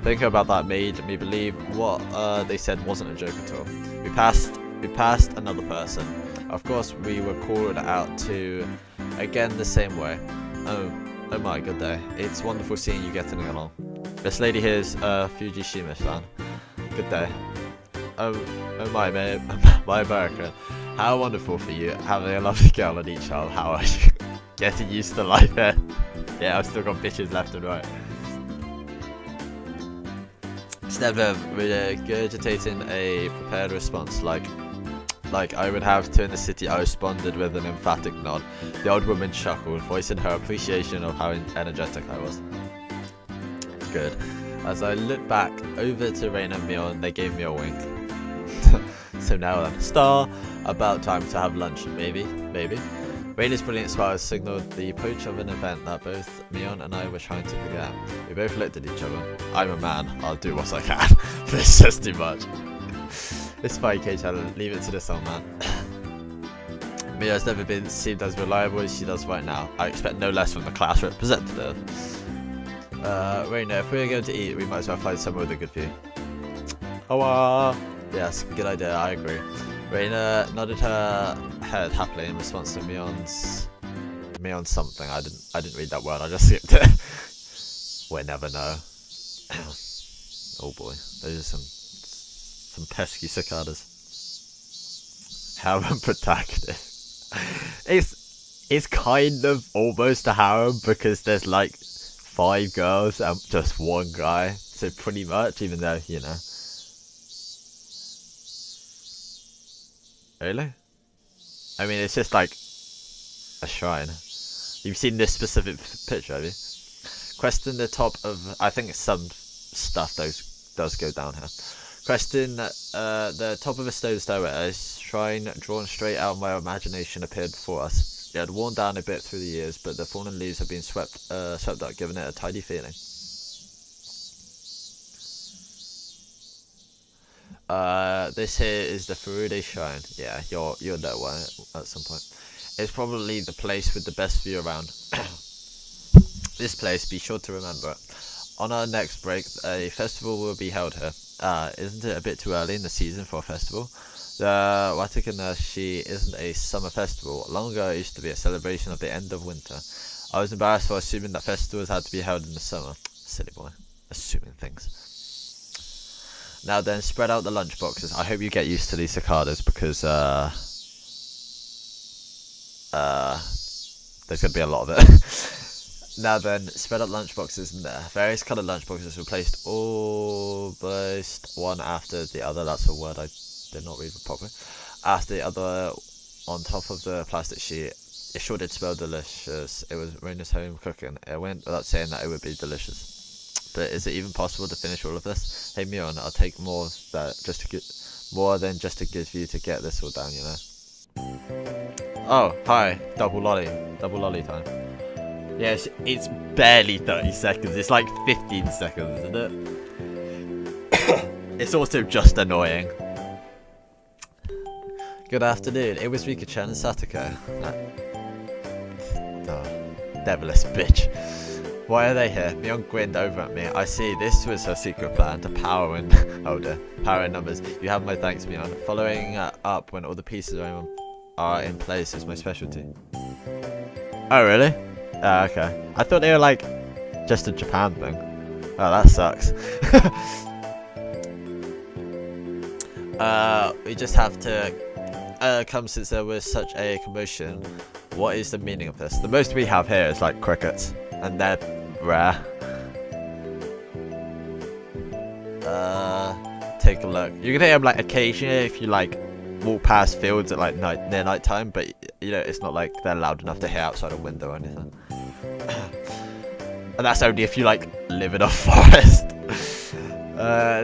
Speaker 1: Thinking about that made me believe what they said wasn't a joke at all. We passed another person. Of course, we were called out to, again, the same way. Oh my, good day. It's wonderful seeing you getting along. This lady here is Fujishima-san. Good day. Oh my, mate, my American. How wonderful for you, having a lovely girl and each child. How are you? Getting used to life here. Yeah, I've still got bitches left and right. Instead of regurgitating a prepared response like I would have to in the city, I responded with an emphatic nod. The old woman chuckled, voicing her appreciation of how energetic I was. Good. As I looked back over to Rain and Mion, they gave me a wink. So now then, Star, about time to have lunch, maybe. Raina's brilliant smile signaled the approach of an event that both Mion and I were trying to forget. We both looked at each other. I'm a man, I'll do what I can. This is just too much. It's fine, K-Channel, leave it to the song, man. Mia has never been seemed as reliable as she does right now. I expect no less from the class representative. Raina, if we're going to eat, we might as well find somewhere with a good view. Oh, yes, good idea, I agree. Raina nodded her head happily in response to Mion's something. I didn't read that word, I just skipped it. We'll never know. Oh boy, those are some pesky cicadas. Harem protagonist. It's kind of almost a harem because there's like 5 girls and just 1 guy. So pretty much, even though, you know. Really? I mean, it's just like a shrine. You've seen this specific picture, have you? Question the top of, I think some stuff does go down here. Question the top of a stone stairway. A shrine drawn straight out of my imagination appeared before us. It had worn down a bit through the years, but the fallen leaves had been swept up, giving it a tidy feeling. This here is the Furude Shrine. Yeah, you'll know why at some point. It's probably the place with the best view around. This place, be sure to remember it. On our next break, a festival will be held here. Isn't it a bit too early in the season for a festival? The Watakanashi isn't a summer festival. Long ago, it used to be a celebration of the end of winter. I was embarrassed for assuming that festivals had to be held in the summer. Silly boy. Assuming things. Now then, spread out the lunch boxes. I hope you get used to these cicadas because there's going to be a lot of it. Now then, spread out lunch boxes in there. Various coloured lunch boxes were placed almost one after the other. That's a word I did not read properly. After the other on top of the plastic sheet. It sure did smell delicious. It was Raina's home cooking. It went without saying that it would be delicious. But is it even possible to finish all of this? Hey Mion, I'll take more than just to give you to get this all down, you know. Oh, hi, double lolly time. Yes, it's barely 30 seconds. It's like 15 seconds, isn't it? It's also just annoying. Good afternoon. It was Rika-chan and Satoko. Devilish bitch. Why are they here? Mion grinned over at me. I see, this was her secret plan to power in power in numbers. You have my thanks, Mion. Following up when all the pieces are in place is my specialty. Oh really? Okay. I thought they were like just a Japan thing. Oh, that sucks. We just have to come since there was such a commotion. What is the meaning of this? The most we have here is like crickets, and they're rare. Take a look. You can hear them like occasionally if you like walk past fields at like near night time, but you know it's not like they're loud enough to hear outside a window or anything. And that's only if you like live in a forest.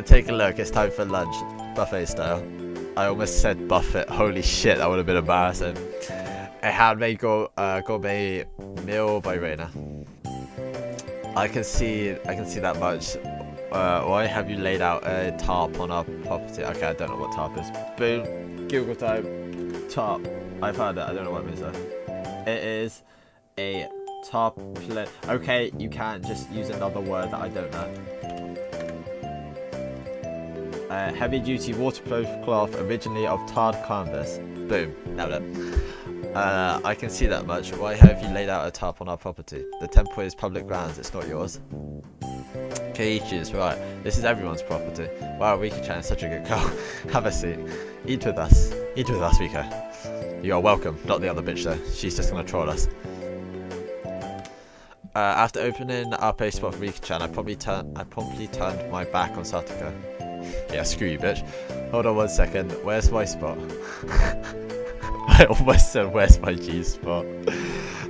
Speaker 1: Take a look. It's time for lunch, buffet style. I almost said buffet. Holy shit, that would have been embarrassing. A handmade gourmet meal by Raina. I can see that much. Why have you laid out a tarp on our property? Okay, I don't know what tarp is. Boom. Google type. Tarp. I found it. I don't know what it means though. It is a tarp. Okay, you can't just use another word that I don't know. Heavy-duty waterproof cloth, originally of tarred canvas, Boom. Nailed it. I can see that much. Why have you laid out a tarp on our property? The temple is public grounds, it's not yours. Keiichi is right. This is everyone's property. Wow, Rika-chan is such a good girl. Have a seat. Eat with us. Eat with us, Rika. You are welcome. Not the other bitch though. She's just gonna troll us. After opening up a spot for Rika-chan, I promptly turned my back on Satoko. Yeah, screw you, bitch. Hold on 1 second. Where's my spot? I almost said, where's my G spot?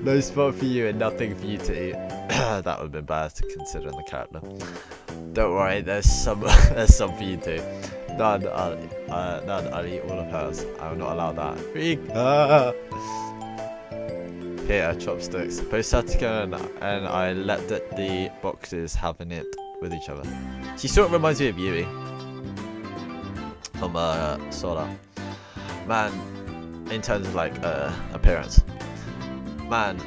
Speaker 1: No spot for you and nothing for you to eat. That would have been bad to consider in the character. Don't worry, there's some for you too. None, I'll eat all of hers. I will not allow that. Here, chopsticks. Both Satoko and I let the boxes having it with each other. She sort of reminds me of Yui. From Sora. Man, in terms of like appearance. Man,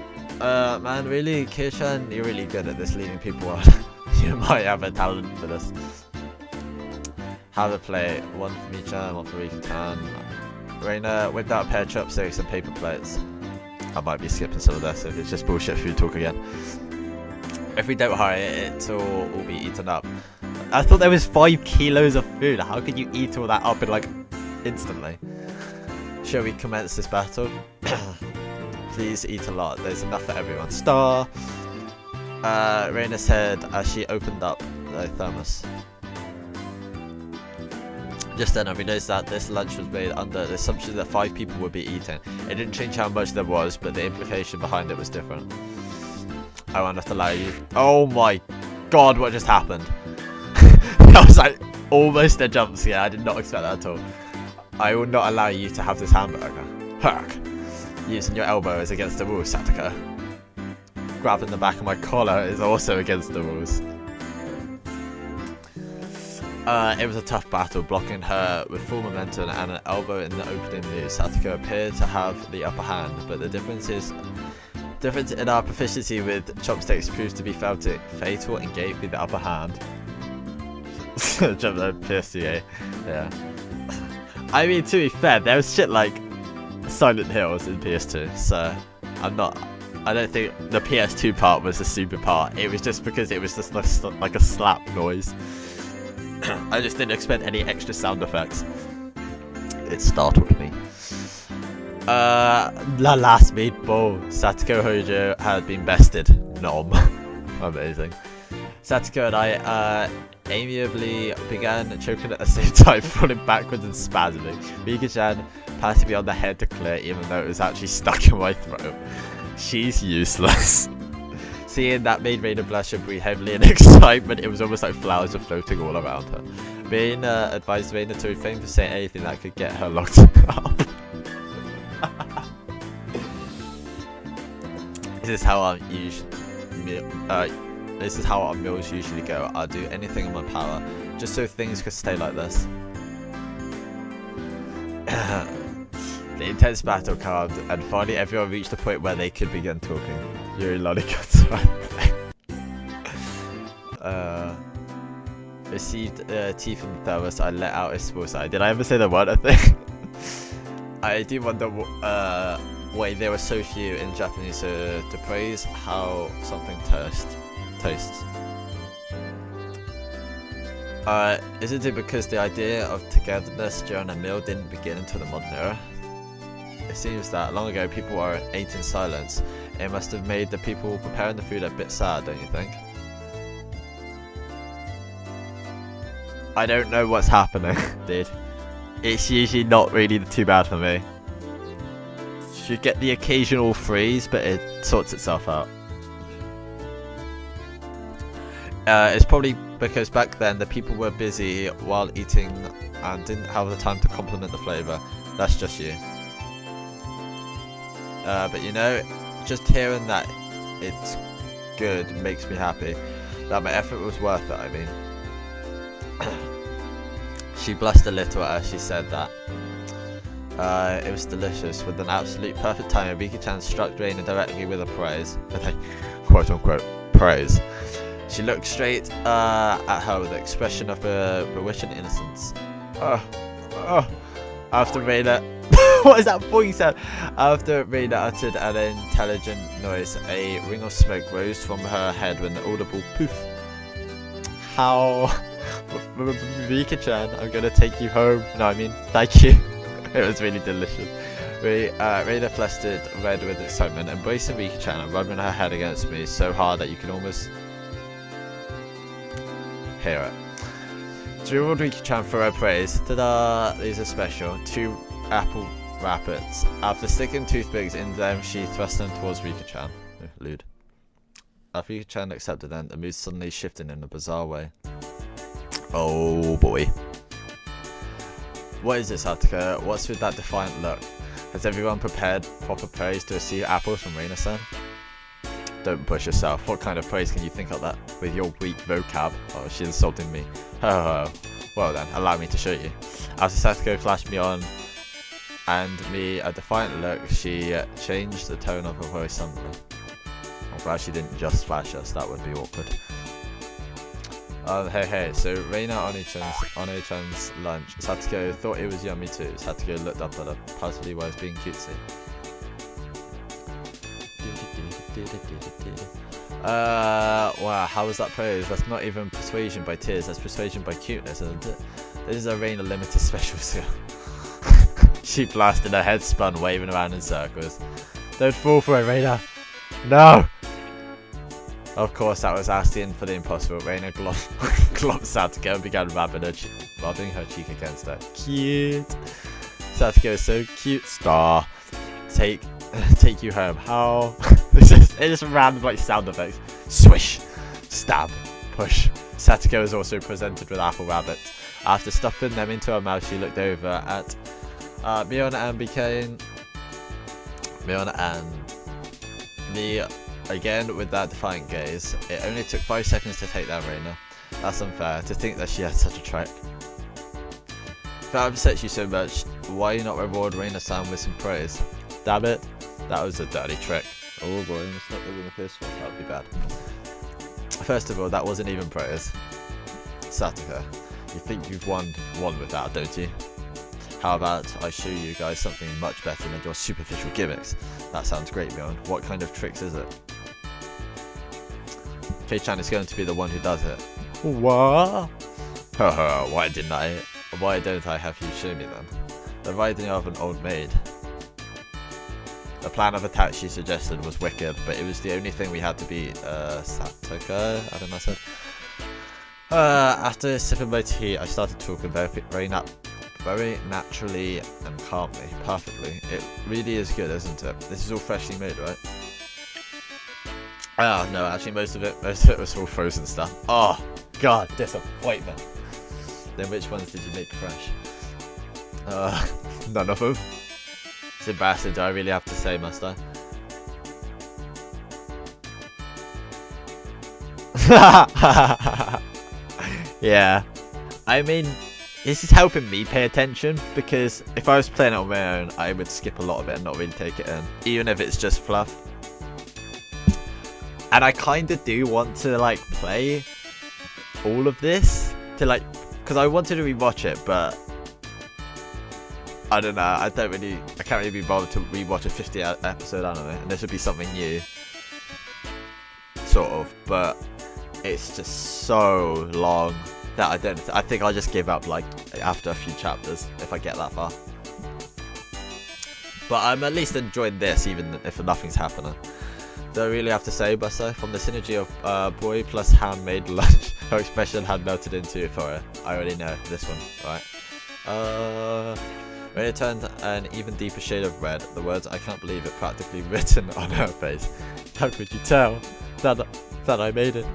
Speaker 1: really, Kei-chan, you're really good at this, leading people on. You might have a talent for this. Have a plate, one for Mi-chan, one for Rika-chan. Reina, whipped out a pair of chopsticks and paper plates. I might be skipping some of this if it's just bullshit food talk again. If we don't hurry, it'll all be eaten up. I thought there was 5 kilos of food. How could you eat all that up in like instantly? Shall we commence this battle? Please eat a lot. There's enough for everyone. Star. Reina said as she opened up the thermos. Just then I realised that this lunch was made under the assumption that 5 people would be eating. It didn't change how much there was, but the implication behind it was different. I will not allow you. Oh my god, what just happened? That was like almost a jump scare. I did not expect that at all. I will not allow you to have this hamburger. Herk. Using your elbow is against the rules, Satoko. Grabbing the back of my collar is also against the rules. It was a tough battle, blocking her with full momentum and an elbow in the opening move. Satoko appeared to have the upper hand, but the difference in our proficiency with chopsticks proved to be fatal and gave me the upper hand. Jump that PSCA. Yeah. I mean, to be fair, there was shit like Silent Hills in PS2, so I don't think the PS2 part was the super part. It was just because it was just like a slap noise. I just didn't expect any extra sound effects. It startled me. The last meatball. Satoko Hojo had been bested. Nom. Amazing. Satoko and I amiably began choking at the same time, falling backwards and spasming. Rika-chan patted me on the head to clear, even though it was actually stuck in my throat. She's useless. Seeing that made Reina blush and breathe heavily in excitement. It was almost like flowers were floating all around her. Reina advised Reina to refrain from saying anything that could get her locked up. This is how our meals usually go. I'll do anything in my power, just so things could stay like this. The intense battle calmed, and finally everyone reached a point where they could begin talking. Yuri lollipops. Received tea from the thermos. I let out a small sigh. Did I ever say the word, I think? I do wonder why there were so few in Japanese to praise how something tastes. Isn't it because the idea of togetherness during a meal didn't begin until the modern era? It seems that long ago people ate in silence. It must have made the people preparing the food a bit sad, don't you think? I don't know what's happening, dude. It's usually not really too bad for me. You get the occasional freeze, but it sorts itself out. It's probably because back then the people were busy while eating and didn't have the time to compliment the flavour. That's just you. But you know, just hearing that it's good makes me happy. That my effort was worth it, I mean. She blushed a little as she said that. It was delicious. With an absolute perfect time, Rika-chan struck Reina directly with a quote unquote praise. She looked straight at her with an expression of bewitching innocence. After Reina What is that boing sound? After Reina uttered an intelligent noise, a ring of smoke rose from her head with an audible poof. How? Rika-chan, I'm gonna take you home. No, I mean, thank you. It was really delicious. Reina flustered red with excitement, embracing Rika-chan and rubbing her head against me so hard that you can almost hear it. To reward Rika-chan for her praise, ta-da! These are special. 2 apple rabbits. After sticking toothpicks in them, she thrust them towards Rika-chan. Lewd. After Rika-chan accepted them, the mood suddenly shifted in a bizarre way. Oh boy. What is this, Hataka? What's with that defiant look? Has everyone prepared proper praise to receive apples from Reina-san? Don't push yourself. What kind of praise can you think of that with your weak vocab? Oh, she's insulting me. Oh, well then, allow me to show you. After Satoko flashed me on and me a defiant look, she changed the tone of her voice suddenly. I'm glad she didn't just flash us, that would be awkward. Hey, so Reina Oni-chan's lunch. Satoko thought it was yummy too. Satoko looked up at her, possibly while being cutesy. Wow, how was that praise? That's not even persuasion by tears, that's persuasion by cuteness, isn't it? This is a Reina limited special skill. She blasted, her head spun, waving around in circles. Don't fall for it, Reina. No! Of course, that was asking for the impossible. Reina glopped Satoko and began rubbing her cheek against her. Cute! Satoko is so cute. Star. Take you home. How? It just random like sound effects. Swish, stab, push. Satoko was also presented with apple rabbits. After stuffing them into her mouth, she looked over at Mion and me again with that defiant gaze. It only took 5 seconds to take down Reina. That's unfair. To think that she had such a trick. If that upsets you so much, why not reward Reina-san with some praise? Damn it, that was a dirty trick. Oh boy, it's not doing the first one. That would be bad. First of all, that wasn't even praise. Satoko, you think you've won with that, don't you? How about I show you guys something much better than your superficial gimmicks? That sounds great, Mion. What kind of tricks is it? Kei-chan is going to be the one who does it. What? Haha, why don't I have you show me then? The riding of an old maid. The plan of attack she suggested was wicked, but it was the only thing we had to beat Satoko, I don't know what I said. After sipping my tea, I started talking very naturally and calmly, perfectly. It really is good, isn't it? This is all freshly made, right? Oh no, actually most of it was all frozen stuff. Oh god, disappointment. Then which ones did you make fresh? None of them. It's embarrassing, do I really have to say, must I? Yeah. I mean, this is helping me pay attention, because if I was playing it on my own, I would skip a lot of it and not really take it in, even if it's just fluff. And I kind of do want to, like, play all of this, to, like, because I wanted to rewatch it, but I don't know, I can't really be bothered to rewatch a 50 episode anime, and this would be something new, sort of, but it's just so long that I think I'll just give up, like, after a few chapters, if I get that far. But I'm at least enjoying this, even if nothing's happening. Do I really have to say, Buster? From the synergy of boy plus handmade lunch, her expression had melted into euphoria. I already know this one, right? When it turned an even deeper shade of red, the words "I can't believe it" practically written on her face. How could you tell that I made it?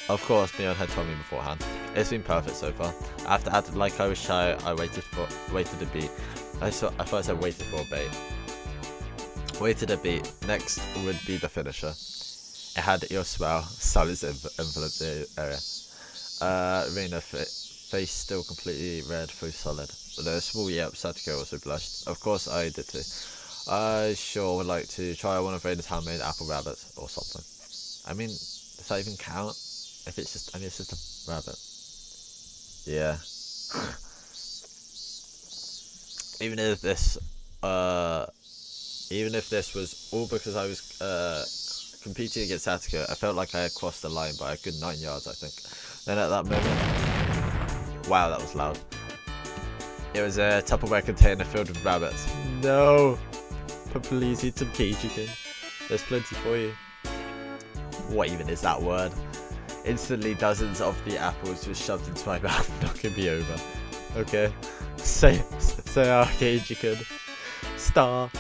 Speaker 1: Of course, Mion had told me beforehand. It's been perfect so far. After acting like I was shy, I waited a beat. I thought I said waited for a bait. Waited a beat. Next would be the finisher. It had your swell. Silence enveloped the area. Reina, face still completely red, through solid. With a small yelp, Satoko also blushed. Of course I did too. I sure would like to try one of Reina's handmade apple rabbits or something. I mean, does that even count? If it's just, I mean, it's just a rabbit. Yeah. even if this was all because I was competing against Satsuko, I felt like I had crossed the line by a good 9 yards, I think. Then at that moment, wow, that was loud. It was a Tupperware container filled with rabbits. No, but please eat some cage chicken. There's plenty for you. What even is that word? Instantly, dozens of the apples were shoved into my mouth, knocking me over. Okay, say cage chicken. Star.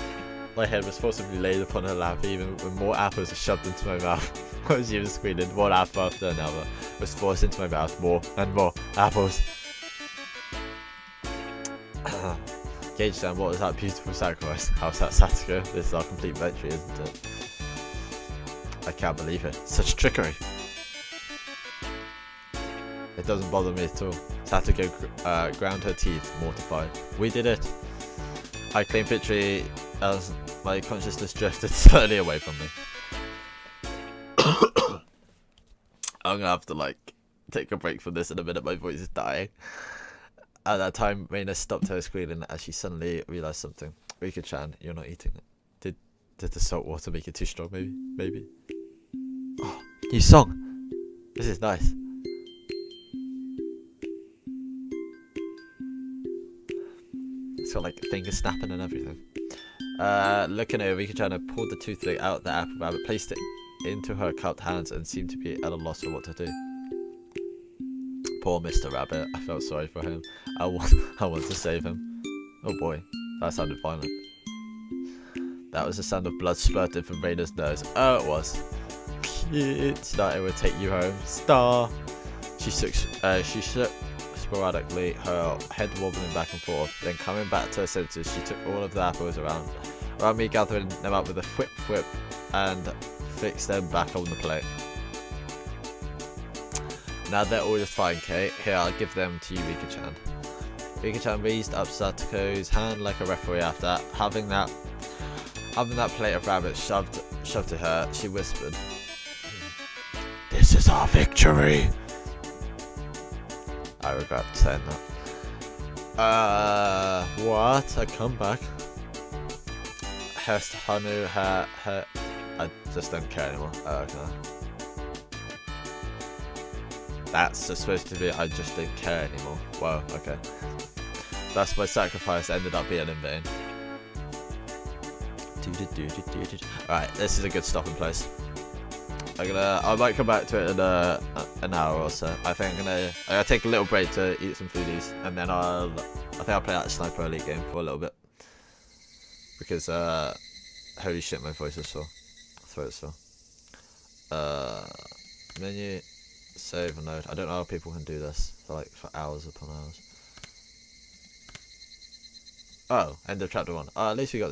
Speaker 1: My head was forcibly laid upon her lap, even when more apples were shoved into my mouth. I was even screaming, one apple after another was forced into my mouth, more and more apples. Gage-san, what was that beautiful sacrifice? How's that, Satsuko? This is our complete victory, isn't it? I can't believe it. Such trickery. It doesn't bother me at all. Satsuko ground her teeth, mortified. We did it. I claimed victory as my consciousness drifted slowly away from me. I'm gonna have to like take a break from this in a minute. My voice is dying. At that time, Reina stopped her squealing as she suddenly realized something. Rika-chan, you're not eating it. Did the salt water make it too strong? Maybe. Oh, new song. This is nice. It's got like finger snapping and everything. Looking at Rika-chan, pulled the toothpick out the apple rabbit, placed it into her cupped hands, and seemed to be at a loss for what to do. Poor Mr. Rabbit. I felt sorry for him. I want to save him. Oh boy, that sounded violent. That was the sound of blood spurting from Reina's nose. Oh, it was. Tonight I will take you home, Star. She shook sporadically, her head wobbling back and forth. Then coming back to her senses, she took all of the apples around me, gathering them up with a whip, and fixed them back on the plate. Now they're all just fine, Kate. Here, I'll give them to you, Rika-chan. Rika-chan raised up Satuko's hand like a referee after having that plate of rabbits shoved to her. She whispered, "This is our victory." I regret saying that. What? A comeback? Hanu, I just don't care anymore. Oh, okay. That's supposed to be, I just don't care anymore. Wow, okay. Thus my sacrifice ended up being in vain. Alright, this is a good stopping place. I might come back to it in an hour or so. I think I'm gonna take a little break to eat some foodies, and then I think I'll play that Sniper Elite game for a little bit. Because holy shit, my voice is sore. Throat sore. Menu. Save and load. I don't know how people can do this for hours upon hours. Oh, end of chapter 1. At least we got